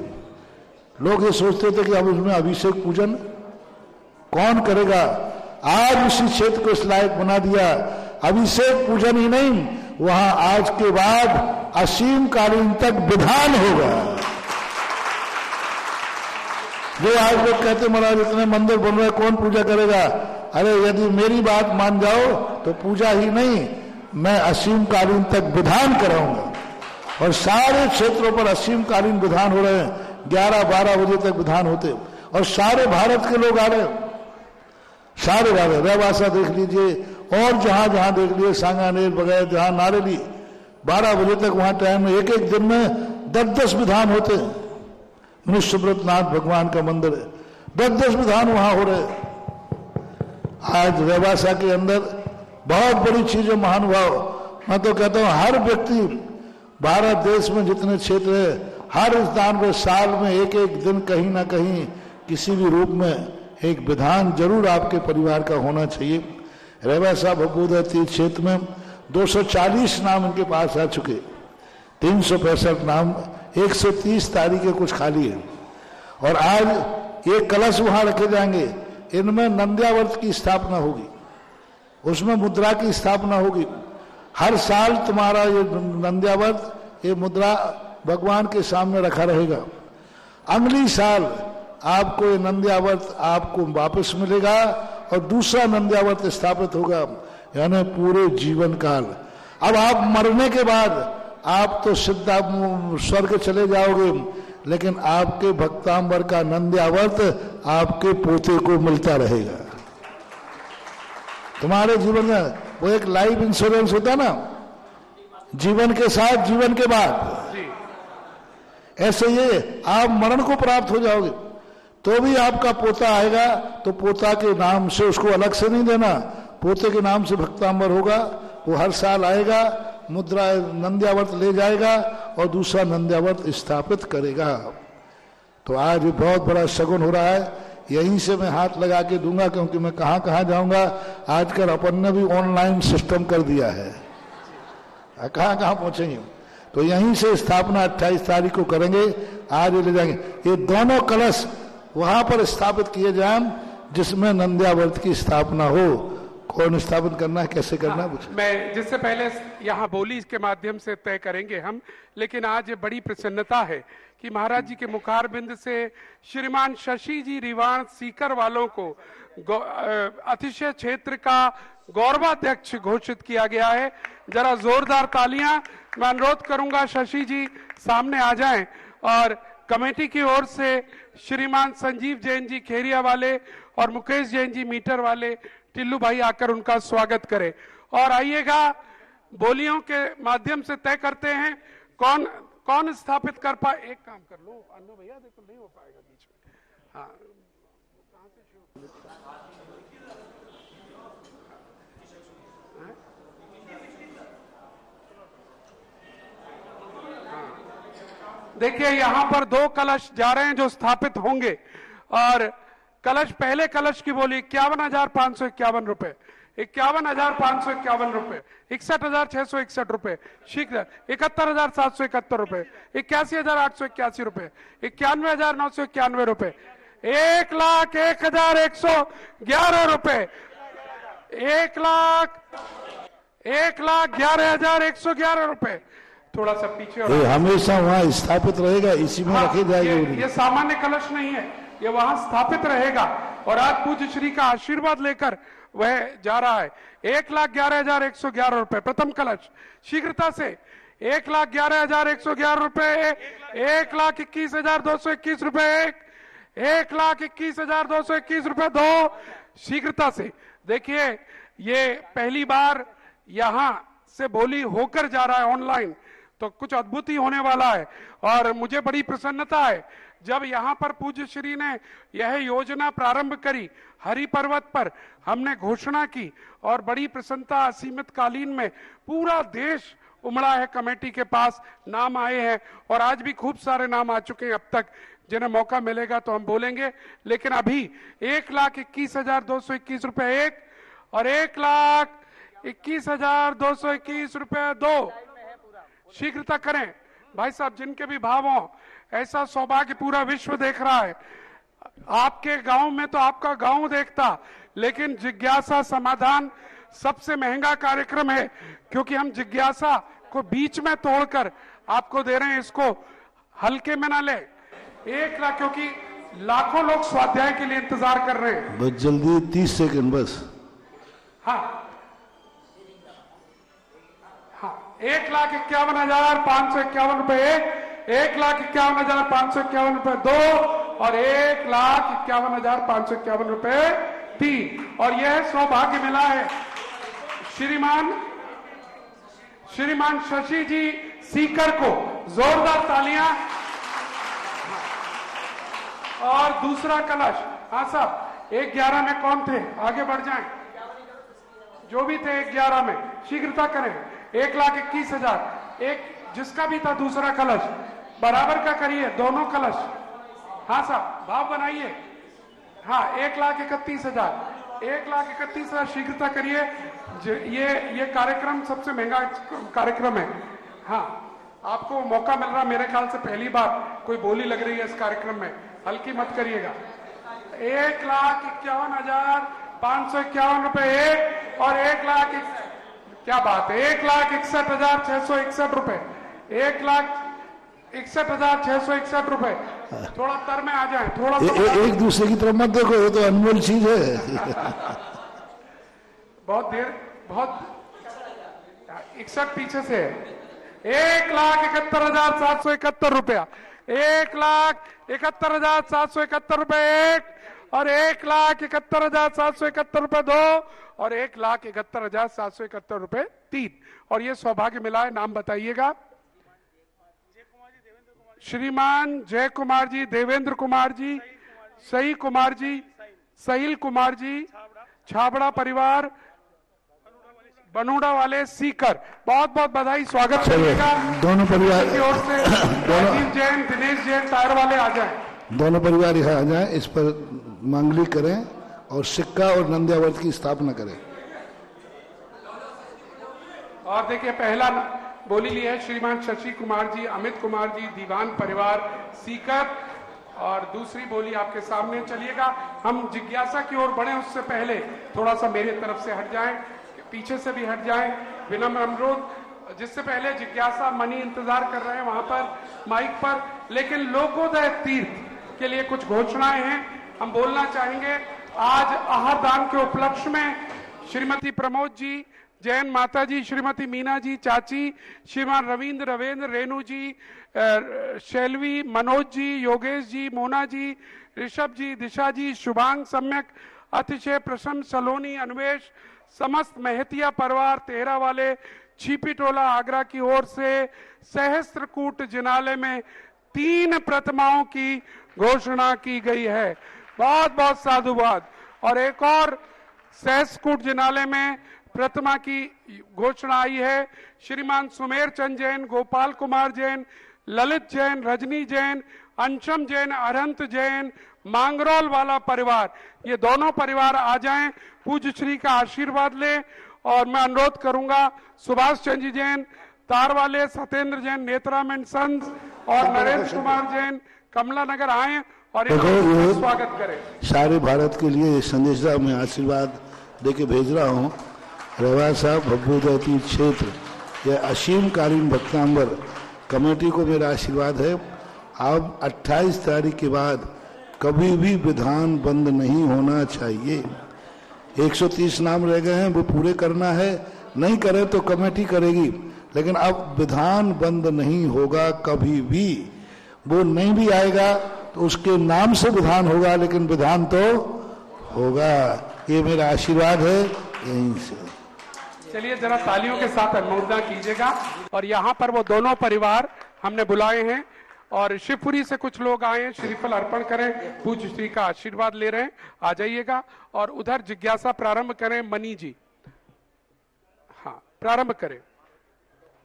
लोग ये सोचते थे कि अब उसमें अभिषेक पूजन कौन करेगा। आज उसी क्षेत्र को इस लायक बना दिया। अभिषेक पूजन ही नहीं, वहां आज के बाद असीम कालीन तक विधान होगा। जो आज लोग कहते महाराज इतने मंदिर बन रहे, कौन पूजा करेगा? अरे यदि मेरी बात मान जाओ तो पूजा ही नहीं, मैं असीम कालीन तक विधान कराऊंगा। और सारे क्षेत्रों पर असीम कालीन विधान हो रहे हैं। 11-12 बजे तक विधान होते और सारे भारत के लोग आ रहे हैं, सारे भारत। रहवासा देख लीजिए और जहां जहां देख लीजिए, सांगानेर वगैरह जहां नारेली, 12 बजे तक वहां टाइम में एक दिन में 10-10 विधान होते हैं। सुब्रतनाथ भगवान का मंदिर है, 10-10 विधान वहां हो रहे। आज रहवासा के अंदर बहुत बड़ी चीज है महानुभाव। मैं तो कहता हूं हर व्यक्ति, भारत देश में जितने क्षेत्र है, हर स्थान में साल में एक दिन कहीं ना कहीं किसी भी रूप में एक विधान जरूर आपके परिवार का होना चाहिए। रहवासा भगवोदय तीर्थ क्षेत्र में 240 नाम इनके पास आ चुके, 365 नाम, 130 तारीखें कुछ खाली है। और आज ये कलश वहां रखे जाएंगे, इनमें नंद्यावर्त की स्थापना होगी, उसमें मुद्रा की स्थापना होगी। हर साल तुम्हारा ये नंद्यावर्त, ये मुद्रा भगवान के सामने रखा रहेगा। अगली साल आपको ये नंद्यावर्त आपको वापस मिलेगा और दूसरा नंद्यावर्त स्थापित होगा, यानी पूरे जीवन काल। अब आप मरने के बाद आप तो सिद्धा स्वर्ग चले जाओगे, लेकिन आपके भक्तांबर का नंद्यावर्त आपके पोते को मिलता रहेगा। तुम्हारे जीवन में वो एक लाइफ इंश्योरेंस होता है ना, जीवन के साथ जीवन के बाद, ऐसे ये आप मरण को प्राप्त हो जाओगे तो भी आपका पोता आएगा तो पोता के नाम से उसको अलग से नहीं देना, पोते के नाम से भक्तांबर होगा, वो हर साल आएगा, मुद्रा नंद्यावर्त ले जाएगा और दूसरा नंद्यावर्त स्थापित करेगा। तो आज बहुत बड़ा शगुन हो रहा है, यहीं से मैं हाथ लगा के दूंगा, क्योंकि मैं कहाँ कहाँ जाऊंगा। आजकल अपन ने भी ऑनलाइन सिस्टम कर दिया है, कहाँ कहाँ पहुंचेंगे। तो यहीं से स्थापना 28 तारीख को करेंगे, आज ले जाएंगे। ये दोनों कलश वहां पर स्थापित किए जाएं जिसमें नंद्यावर्त की स्थापना हो। कौन स्थापित करना है, कैसे करना है? मैं जिससे पहले यहाँ बोली के माध्यम से तय करेंगे हम, लेकिन आज बड़ी प्रसन्नता है कि महाराज जी के मुखारबिंद से श्रीमान शशि जी रिवाण सीकर वालों को अतिशय क्षेत्र का गौरवाध्यक्ष घोषित किया गया है। जरा जोरदार तालियां। मैं अनुरोध करूंगा शशि जी सामने आ जाएं और कमेटी की ओर से श्रीमान संजीव जैन जी खेरिया वाले और मुकेश जैन जी मीटर वाले, टिल्लू भाई आकर उनका स्वागत करें। और आइएगा, बोलियों के माध्यम से तय करते हैं कौन कौन स्थापित कर पाए। एक काम कर लो अन्नू भैया, देखो नहीं हो पाएगा बीच में। हाँ, कहां से शुरू? देखिए यहाँ पर 2 कलश जा रहे हैं जो स्थापित होंगे, और कलश, पहले कलश की बोली 51,551 रुपए, 51,551 रुपए, 61,661 रुपए, शीघ्र 71,771 रुपए, 81,881 रुपए, 91,991 रुपए, 1,01,111 रुपए, 1,11,111 रुपए। थोड़ा सा पीछे ये हमेशा वहाँ स्थापित रहेगा, इसी में रखे जाएंगे। ये सामान्य कलश नहीं है, ये वहां स्थापित रहेगा। और आज पूज्य श्री का आशीर्वाद लेकर वह जा रहा है। 1,11,111 रुपए प्रथम कलश, शीघ्रता से 1,11,111 रुपए, 1,21,221 रुपए, 1,21,221 रुपए 2, शीघ्रता से। देखिए ये पहली बार यहां से बोली होकर जा रहा है ऑनलाइन, तो कुछ अद्भुत ही होने वाला है। और मुझे बड़ी प्रसन्नता है जब यहाँ पर पूज्य श्री ने यह योजना प्रारंभ करी, हरि पर्वत पर हमने घोषणा की, और बड़ी प्रसन्नता, असीमित कालीन में पूरा देश उमड़ा है कमेटी के पास, नाम आए हैं और आज भी खूब सारे नाम आ चुके हैं अब तक। जिन्हें मौका मिलेगा तो हम बोलेंगे, लेकिन अभी 1,21,221 रुपए 1 और 1,21,221 रुपए 2, शीघ्रता करें भाई साहब। जिनके भी भाव हो, ऐसा सौभाग्य पूरा विश्व देख रहा है। आपके गांव में तो आपका गांव देखता, लेकिन जिज्ञासा समाधान सबसे महंगा कार्यक्रम है, क्योंकि हम जिज्ञासा को बीच में तोड़कर आपको दे रहे हैं। इसको हल्के में ना ले। 1 लाख, क्योंकि लाखों लोग स्वाध्याय के लिए इंतजार कर रहे हैं। बस जल्दी 30 सेकंड बस। हाँ, 1,51,551 रुपए 1,51,551 रुपए 2 और 1,51,551 रुपए 3। और यह सौभाग्य मिला है श्रीमान शशि जी सीकर को। जोरदार तालियां। और दूसरा कलश, हाँ साहब, 1,11 में कौन थे? आगे बढ़ जाएं। जो भी थे 1,11 में, शीघ्रता करें। 1,21,000, एक जिसका भी था दूसरा कलश बराबर का करिए, दोनों कलश। हाँ साहब, भाव बनाइए। हाँ, 1,31,000, 1,31,000, शीघ्रता करिए। ये कार्यक्रम सबसे महंगा कार्यक्रम है। हाँ, आपको मौका मिल रहा, मेरे ख्याल से पहली बार कोई बोली लग रही है इस कार्यक्रम में, हल्की मत करिएगा। 1,51,551 रुपए 1 और 1 लाख, क्या बात है, 1,61,661 रुपए, 1,61,661 रुपए, थोड़ा तर में आ जाए, थोड़ा एक दूसरे की तरफ मत देखो, ये तो अनमोल चीज है। बहुत देर, बहुत 61 पीछे से 1,71,771 रुपया, 1,71,771 रुपए एक, और 1,71,771 रुपए दो, और 1,71,771 रुपए तीन। और ये सौभाग्य मिला है। नाम बताइएगा। श्रीमान जय कुमार जी, देवेंद्र कुमार जी, सही कुमार जी, सहील कुमार जी, छाबड़ा परिवार, बनूड़ा वाले सीकर। बहुत बहुत बधाई, स्वागत करिएगा दोनों परिवार की ओर से। राजीव जैन, दिनेश जैन, टायर वाले आ जाएं। दोनों परिवार यहाँ आ जाएं, इस पर मांगलिक करें और सिक्का और नंद्यावर्त की स्थापना करें। और देखिए, पहला बोली ली है श्रीमान शशि कुमार जी, अमित कुमार जी, दीवान परिवार सीकर, और दूसरी बोली आपके सामने। चलिएगा, हम जिज्ञासा की ओर बढ़े उससे पहले थोड़ा सा मेरी तरफ से हट जाएं, पीछे से भी हट जाएं, विनम्र अनुरोध। जिससे पहले जिज्ञासा मनी इंतजार कर रहे हैं वहां पर माइक पर, लेकिन लोकोदय तीर्थ के लिए कुछ घोषणाएं हैं, हम बोलना चाहेंगे। आज आहार दान के उपलक्ष्य में श्रीमती प्रमोद जी, जैन माता जी, श्रीमती मीना जी चाची, श्रीमान रविंद्र, रेणु जी, शैलवी, मनोज जी, योगेश जी, मोना जी, ऋषभ जी, दिशा जी, शुभांग, सम्यक, अतिशय, प्रसन्न, सलोनी, अन्वेश, समस्त महतिया परिवार, तेहरा वाले, छिपी टोला आगरा की ओर से सहस्त्रकूट जिनालय में 3 प्रतिमाओं की घोषणा की गई है। बहुत बहुत साधुवाद। और एक और सहस्त्रकूट जिनालय में प्रतिमा की घोषणा आई है। श्रीमान सुमेर चंद जैन, गोपाल कुमार जैन, ललित जैन, रजनी जैन, अंशम जैन, अरंत जैन, मांगरोल वाला परिवार, ये दोनों परिवार आ जाएं, पूज्य श्री का आशीर्वाद लें। और मैं अनुरोध करूंगा सुभाष चंद्र जी जैन, तार वाले, सत्येंद्र जैन, नेत्राम एंड सन्स, और नरेंद्र कुमार जैन, कमला नगर आए और इनका स्वागत करें। सारे भारत के लिए संदेशा मैं आशीर्वाद देके भेज रहा हूँ। रवा साहब, भव्योदय तीर्थ क्षेत्र, यह असीम कालीन भक्तांबर कमेटी को मेरा आशीर्वाद है। अब 28 तारीख के बाद कभी भी विधान बंद नहीं होना चाहिए। 130 नाम रह गए हैं, वो पूरे करना है, नहीं करे तो कमेटी करेगी, लेकिन अब विधान बंद नहीं होगा कभी भी। वो नहीं भी आएगा तो उसके नाम से विधान होगा, लेकिन विधान तो होगा। ये मेरा आशीर्वाद है यहीं से। चलिए जरा तालियों के साथ अनुमोदन कीजिएगा। और यहाँ पर वो दोनों परिवार हमने बुलाए हैं, और शिवपुरी से कुछ लोग आए हैं, श्रीफल अर्पण करें, पूज्य श्री का आशीर्वाद ले रहे हैं, आ जाइएगा। और उधर जिज्ञासा प्रारंभ करें, मनी जी, हाँ प्रारंभ करें।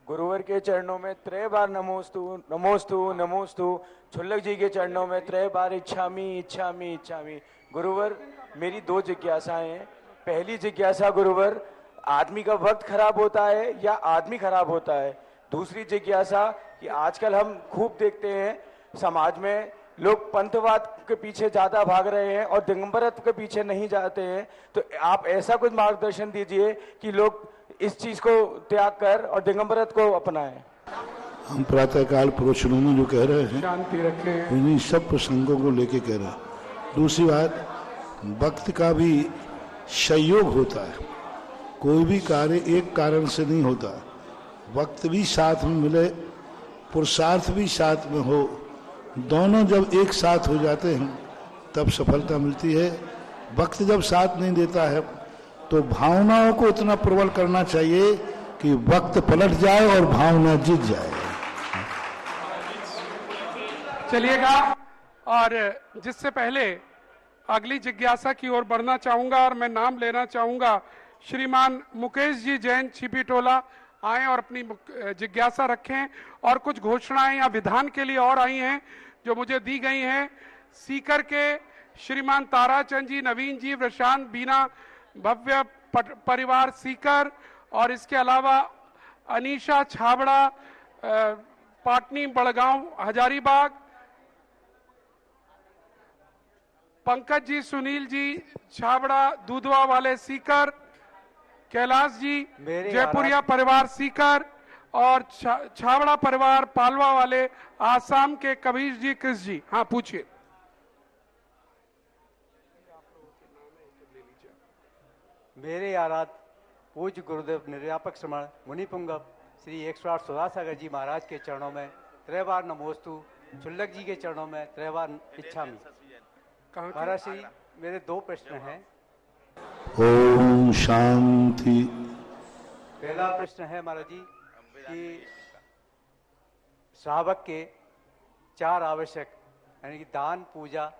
गुरुवर के चरणों में 3 बार नमोस्तु नमोस्तु नमोस्तु, छुल्लक जी के चरणों में 3 बार इच्छामी इच्छामी इच्छामी। गुरुवर, मेरी 2 जिज्ञासाएं हैं। पहली जिज्ञासा गुरुवर, आदमी का वक्त खराब होता है या आदमी खराब होता है? दूसरी जिज्ञासा कि आजकल हम खूब देखते हैं समाज में लोग पंथवाद के पीछे ज्यादा भाग रहे हैं और दिगंबरत्व के पीछे नहीं जाते हैं, तो आप ऐसा कुछ मार्गदर्शन दीजिए कि लोग इस चीज को त्याग कर और दिगंबरत्व को अपनाएं। हम प्रातःकाल पुरुषों में जो कह रहे हैं, शांति रखें, उन्हीं सब प्रसंगों को लेके कह रहे हैं। दूसरी बात, वक्त का भी संयोग होता है, कोई भी कार्य एक कारण से नहीं होता। वक्त भी साथ में मिले, पुरुषार्थ भी साथ में हो, दोनों जब एक साथ हो जाते हैं तब सफलता मिलती है। वक्त जब साथ नहीं देता है तो भावनाओं को इतना प्रबल करना चाहिए कि वक्त पलट जाए और भावना जीत जाए। चलिएगा, और जिससे पहले अगली जिज्ञासा की ओर बढ़ना चाहूंगा और मैं नाम लेना चाहूंगा। श्रीमान मुकेश जी जैन, छिपी टोला, आए और अपनी जिज्ञासा रखें। और कुछ घोषणाएं या विधान के लिए और आई हैं जो मुझे दी गई हैं। सीकर के श्रीमान ताराचंद जी, नवीन जी, प्रशांत, बीना, भव्य परिवार सीकर, और इसके अलावा अनीशा छाबड़ा, पाटनी, बड़गांव, हजारीबाग, पंकज जी, सुनील जी छाबड़ा, दूधवा वाले सीकर, कैलाश जी, जयपुरिया परिवार सीकर, और छावड़ा परिवार पालवा वाले आसाम के कबीर जी कृष्ण जी। हाँ पूछिए। मेरे आराध पूज्य गुरुदेव निर्यापक श्रमण मुनि पुंगव श्री 108 सुधासागर जी महाराज के चरणों में त्रैबार नमोस्तु, छुल्लक जी के चरणों में त्रैबार इच्छामि। महाराज श्री, मेरे 2 प्रश्न हैं। ओम शांति। पहला प्रश्न है महाराज जी कि श्रावक के 4 आवश्यक यानी कि दान, पूजा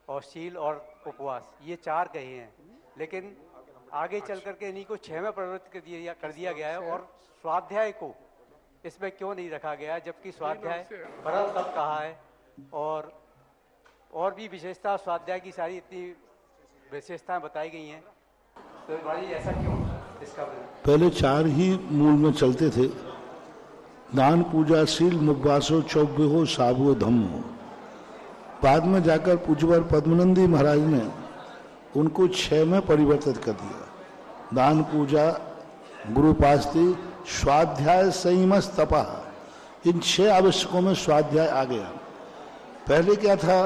और शील और उपवास, ये 4 कहे हैं, लेकिन आगे चल करके इन्हीं को 6 में परिवर्तित कर दिया गया है और स्वाध्याय को इसमें क्यों नहीं रखा गया, जबकि स्वाध्याय परम तप कहा है और भी विशेषता स्वाध्याय की सारी इतनी विशेषताएं बताई गई हैं, तो भाई ऐसा क्यों? इसका पहले 4 ही मूल में चलते थे, दान, पूजा, शील, मुपवासो, चौबेहो, साबो, धम्मो। बाद में जाकर पूज्यवर पद्मनंदी महाराज ने उनको 6 में परिवर्तित कर दिया। दान, पूजा, गुरुपास्ति, स्वाध्याय, संयमस, तपा, इन 6 आवश्यकों में स्वाध्याय आ गया। पहले क्या था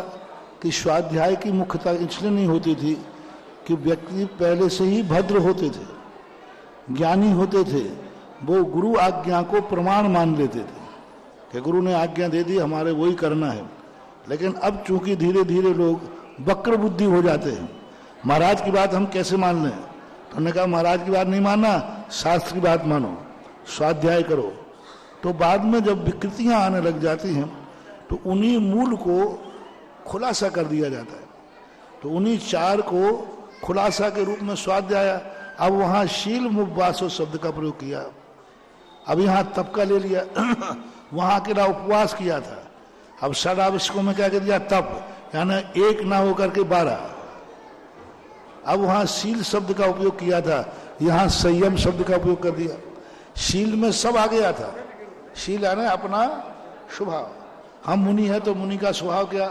कि स्वाध्याय की मुख्यता इसलिए नहीं होती थी कि व्यक्ति पहले से ही भद्र होते थे, ज्ञानी होते थे, वो गुरु आज्ञा को प्रमाण मान लेते थे कि गुरु ने आज्ञा दे दी, हमारे वही करना है। लेकिन अब चूंकि धीरे धीरे लोग वक्र बुद्धि हो जाते हैं, महाराज की बात हम कैसे मान लें, तो उन्होंने कहा महाराज की बात नहीं मानना, शास्त्र की बात मानो, स्वाध्याय करो। तो बाद में जब विकृतियां आने लग जाती हैं तो उन्हीं मूल को खुलासा कर दिया जाता है। तो उन्हीं 4 को खुलासा के रूप में स्वाध्याय, अब वहां शील, मुपवासो शब्द का प्रयोग किया, अब यहाँ तप का ले लिया, वहां अकेला उपवास किया था। अब 6 आवश्यकों में क्या कर दिया, तप, यानी 1 ना होकर के 12। अब वहां शील शब्द का उपयोग किया था, यहाँ संयम शब्द का उपयोग कर दिया। शील में सब आ गया था, शील यानी अपना स्वभाव, हम मुनि है तो मुनि का स्वभाव क्या,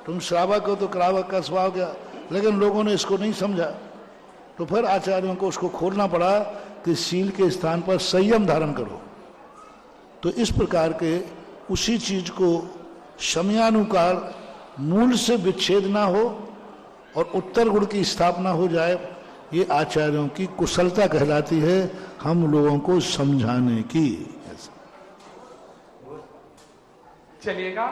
तुम श्रावक हो तो श्रावक का स्वभाव क्या, लेकिन लोगों ने इसको नहीं समझा। तो फिर आचार्यों को उसको खोलना पड़ा कि शील के स्थान पर संयम धारण करो। तो इस प्रकार के उसी चीज को समयानुसार मूल से विच्छेद ना हो और उत्तर गुण की स्थापना हो जाए, ये आचार्यों की कुशलता कहलाती है, हम लोगों को समझाने की। चलिएगा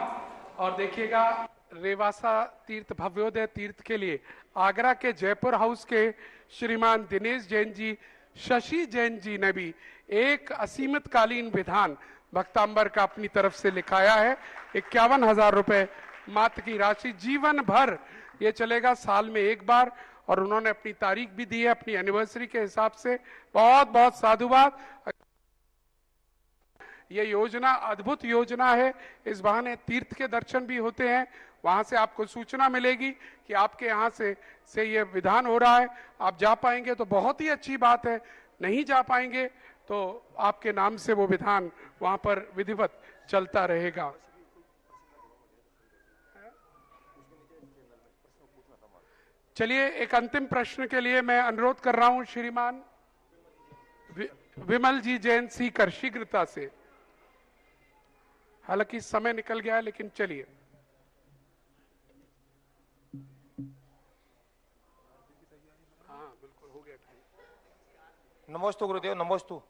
और देखिएगा, रेवासा तीर्थ भव्योदय तीर्थ के लिए आगरा के जयपुर हाउस के श्रीमान दिनेश जैन जी, शशि जैन जी ने भी एक असीमित कालीन विधान भक्तांबर का अपनी तरफ से लिखाया है। 51,000 रुपए मात्र की राशि, जीवन भर ये चलेगा, साल में 1 बार, और उन्होंने अपनी तारीख भी दी है अपनी एनिवर्सरी के हिसाब से। बहुत बहुत साधुवाद। ये योजना अद्भुत योजना है, इस बहाने तीर्थ के दर्शन भी होते हैं, वहां से आपको सूचना मिलेगी कि आपके यहाँ से ये विधान हो रहा है, आप जा पाएंगे तो बहुत ही अच्छी बात है, नहीं जा पाएंगे तो आपके नाम से वो विधान वहां पर विधिवत चलता रहेगा। चलिए, एक अंतिम प्रश्न के लिए मैं अनुरोध कर रहा हूं श्रीमान विमल जी जैन सीकर, शीघ्रता से। हालांकि समय निकल गया है, लेकिन चलिए। हाँ बिल्कुल हो गया। नमोस्तु गुरुदेव, नमोस्तु।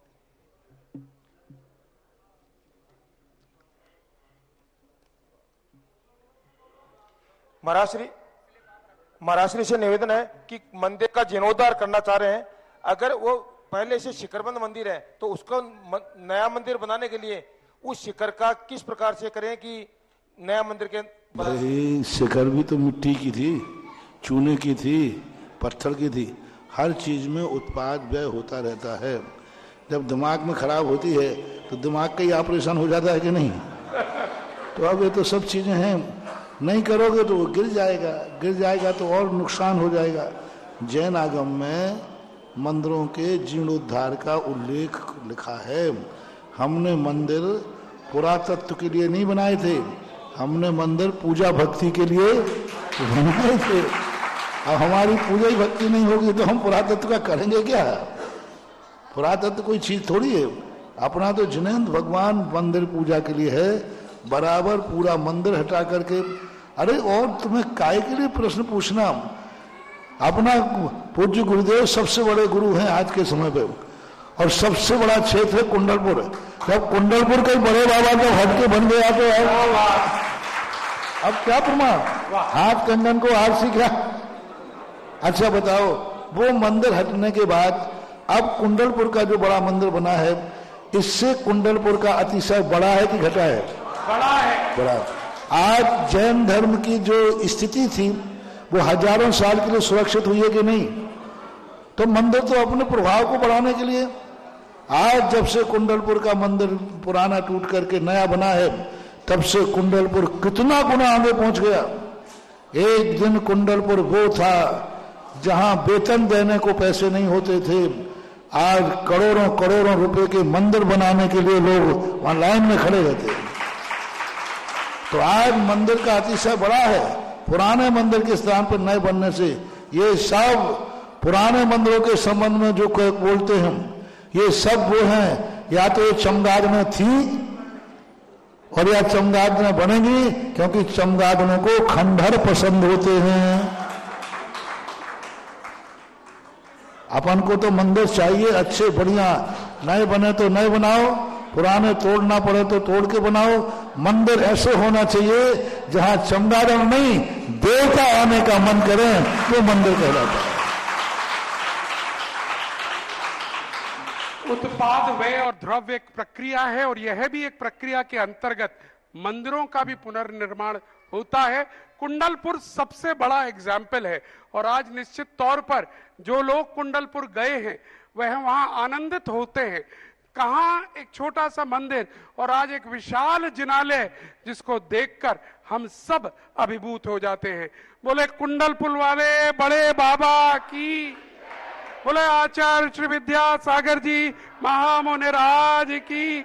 महाराज श्री से निवेदन है कि मंदिर का जीर्णोद्धार करना चाह रहे हैं। अगर वो पहले से शिखरबंद मंदिर है तो उसको नया मंदिर बनाने के लिए उस शिखर का किस प्रकार से करें कि नया मंदिर के। भाई शिखर भी तो मिट्टी की थी, चूने की थी, पत्थर की थी, हर चीज में उत्पाद व्यय होता रहता है। जब दिमाग में खराब होती है तो दिमाग का ही ऑपरेशन हो जाता है कि नहीं। तो अब ये तो सब चीजें हैं, नहीं करोगे तो वो गिर जाएगा तो और नुकसान हो जाएगा। जैन आगम में मंदिरों के जीर्णोद्धार का उल्लेख लिखा है। हमने मंदिर पुरातत्व के लिए नहीं बनाए थे, हमने मंदिर पूजा भक्ति के लिए बनाए थे। अब हमारी पूजा ही भक्ति नहीं होगी तो हम पुरातत्व का करेंगे क्या। पुरातत्व कोई चीज थोड़ी है, अपना तो जिनेंद्र भगवान मंदिर पूजा के लिए है, बराबर पूरा मंदिर हटा करके। अरे और तुम्हें काय के लिए प्रश्न पूछना? अपना पूज्य गुरुदेव सबसे बड़े गुरु हैं आज के समय पे, और सबसे बड़ा क्षेत्र है कुंडलपुर। जब कुंडलपुर के बड़े बाबा जब हटके बन गया तो अब क्या प्रमाण? हाथ कंगन को हाथ सीखा। अच्छा बताओ, वो मंदिर हटने के बाद अब कुंडलपुर का जो बड़ा मंदिर बना है, इससे कुंडलपुर का अतिशय बड़ा है कि घटा है? बड़ा है। बड़ा। आज जैन धर्म की जो स्थिति थी वो हजारों साल के लिए सुरक्षित हुई है कि नहीं? तो मंदिर तो अपने प्रभाव को बढ़ाने के लिए, आज जब से कुंडलपुर का मंदिर पुराना टूट करके नया बना है, तब से कुंडलपुर कितना गुना आगे पहुंच गया। एक दिन कुंडलपुर वो था जहां वेतन देने को पैसे नहीं होते थे, आज करोड़ों करोड़ों रुपए के मंदिर बनाने के लिए लोग वहां लाइन में खड़े रहते हैं। तो आज मंदिर का अतिशय बड़ा है। पुराने मंदिर के स्थान पर नए बनने से ये सब पुराने मंदिरों के संबंध में जो बोलते हैं, ये सब वो हैं, या तो ये चमगाद में थी और या चमगाद में बनेगी, क्योंकि चमगादनों को खंडहर पसंद होते हैं। अपन को तो मंदिर चाहिए अच्छे बढ़िया, नए बने तो नए बनाओ, पुराने तोड़ना पड़े तो तोड़ के बनाओ। मंदिर ऐसे होना चाहिए जहां चमगादड़ नहीं, देवता आने का मन करें, तो मंदिर कहलाता है। उत्पाद व्यय और द्रव्य एक प्रक्रिया है, और यह भी एक प्रक्रिया के अंतर्गत मंदिरों का भी पुनर्निर्माण होता है। कुंडलपुर सबसे बड़ा एग्जाम्पल है, और आज निश्चित तौर पर जो लोग कुंडलपुर गए हैं वह वहां आनंदित होते हैं। कहां एक छोटा सा मंदिर और आज एक विशाल जिनालय, जिसको देखकर हम सब अभिभूत हो जाते हैं। बोले कुंडलपुर वाले बड़े बाबा की, बोले आचार्य श्री विद्यासागर जी महामुनिराज की,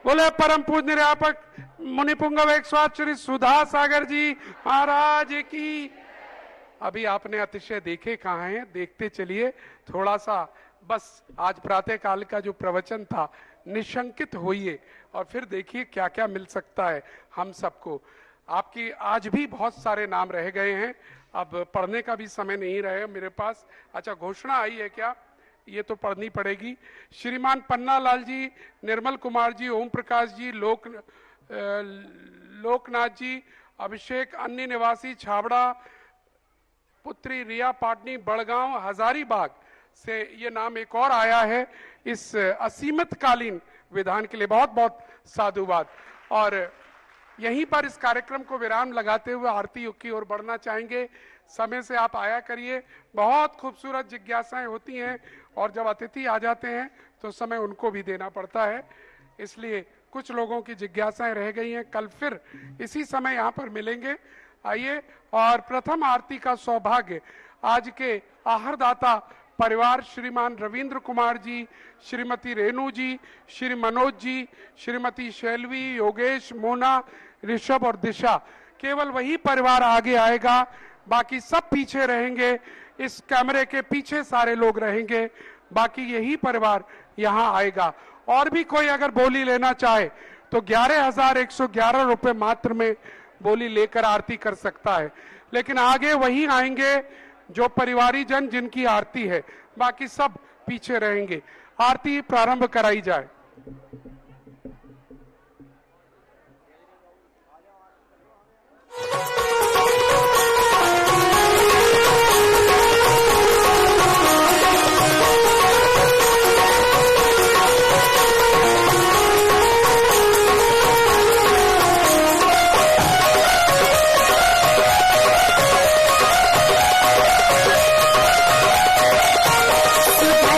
बोले परम पूज्य निर्यापक मुनिपुंगव 108 श्री सुधा सागर जी महाराज की। अभी आपने अतिशय देखे कहाँ हैं, देखते चलिए थोड़ा सा। बस आज प्रातः काल का जो प्रवचन था, निशंकित होइए और फिर देखिए क्या क्या मिल सकता है हम सबको। आपकी आज भी बहुत सारे नाम रह गए हैं, अब पढ़ने का भी समय नहीं रहे मेरे पास। अच्छा, घोषणा आई है क्या? ये तो पढ़नी पड़ेगी। श्रीमान पन्ना लाल जी, निर्मल कुमार जी, ओम प्रकाश जी, लोकनाथ जी, अभिषेक अन्य निवासी छाबड़ा, पुत्री रिया पाटनी बड़गांव हजारीबाग से ये नाम एक और आया है इस असीमित कालीन विधान के लिए। बहुत बहुत साधुवाद। और यहीं पर इस कार्यक्रम को विराम लगाते हुए आरती युग की ओर बढ़ना चाहेंगे। समय से आप आया करिए, बहुत खूबसूरत जिज्ञासाएं होती हैं, और जब अतिथि आ जाते हैं तो समय उनको भी देना पड़ता है, इसलिए कुछ लोगों की जिज्ञासाएं रह गई हैं। कल फिर इसी समय यहाँ पर मिलेंगे। आइए, और प्रथम आरती का सौभाग्य आज के आहारदाता परिवार श्रीमान रविंद्र कुमार जी, श्रीमती रेणु जी, श्री मनोज जी, श्रीमती शैलवी, योगेश, मोना, ऋषभ और दिशा, केवल वही परिवार आगे आएगा, बाकी सब पीछे रहेंगे। इस कैमरे के पीछे सारे लोग रहेंगे, बाकी यही परिवार यहाँ आएगा। और भी कोई अगर बोली लेना चाहे तो 11,111 रुपए मात्र में बोली लेकर आरती कर सकता है। लेकिन आगे वही आएंगे जो परिवारी जन जिनकी आरती है, बाकी सब पीछे रहेंगे। आरती प्रारंभ कराई जाए।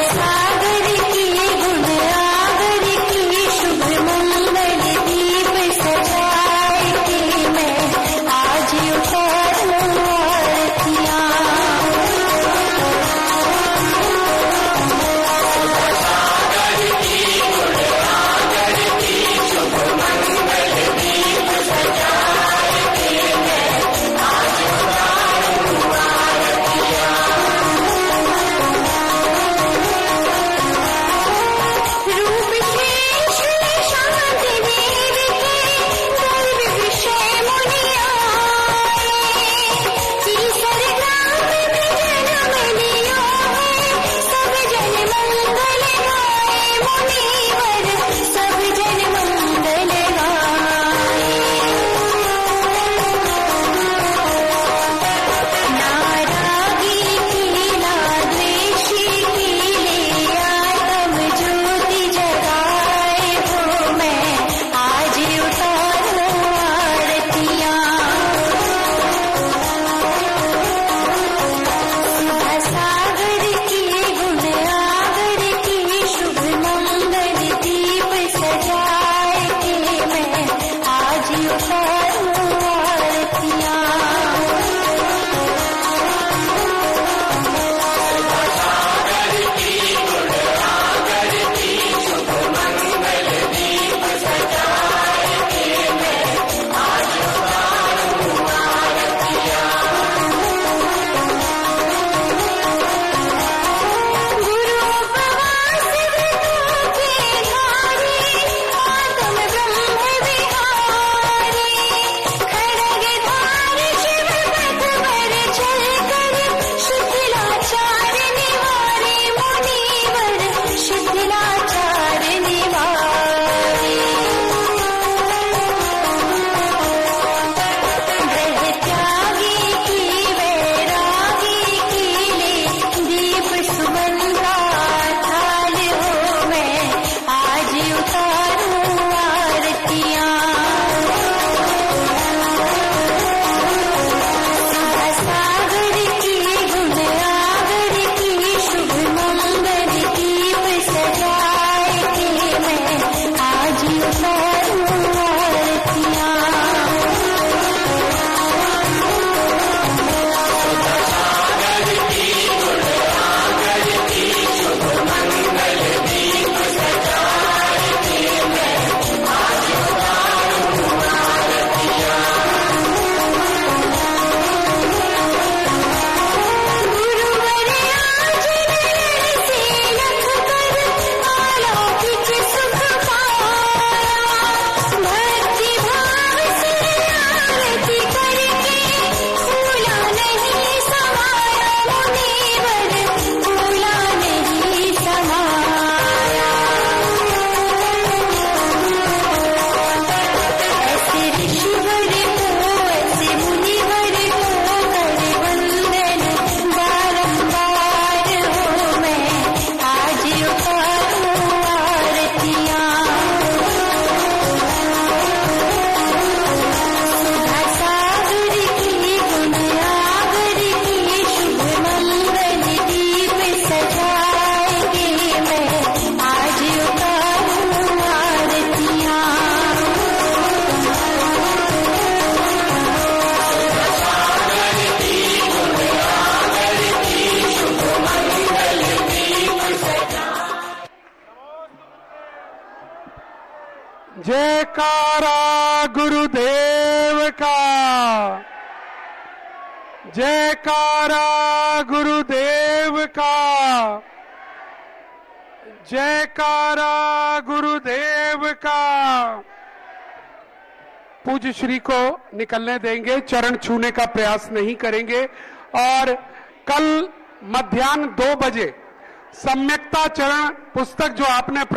सागर की गुण आगर की जयकारा गुरुदेव का, जयकारा गुरुदेव का, जयकारा गुरुदेव का। पूज्य श्री को निकलने देंगे, चरण छूने का प्रयास नहीं करेंगे। और कल मध्याह्न 2 बजे सम्यक्ता चरण पुस्तक जो आपने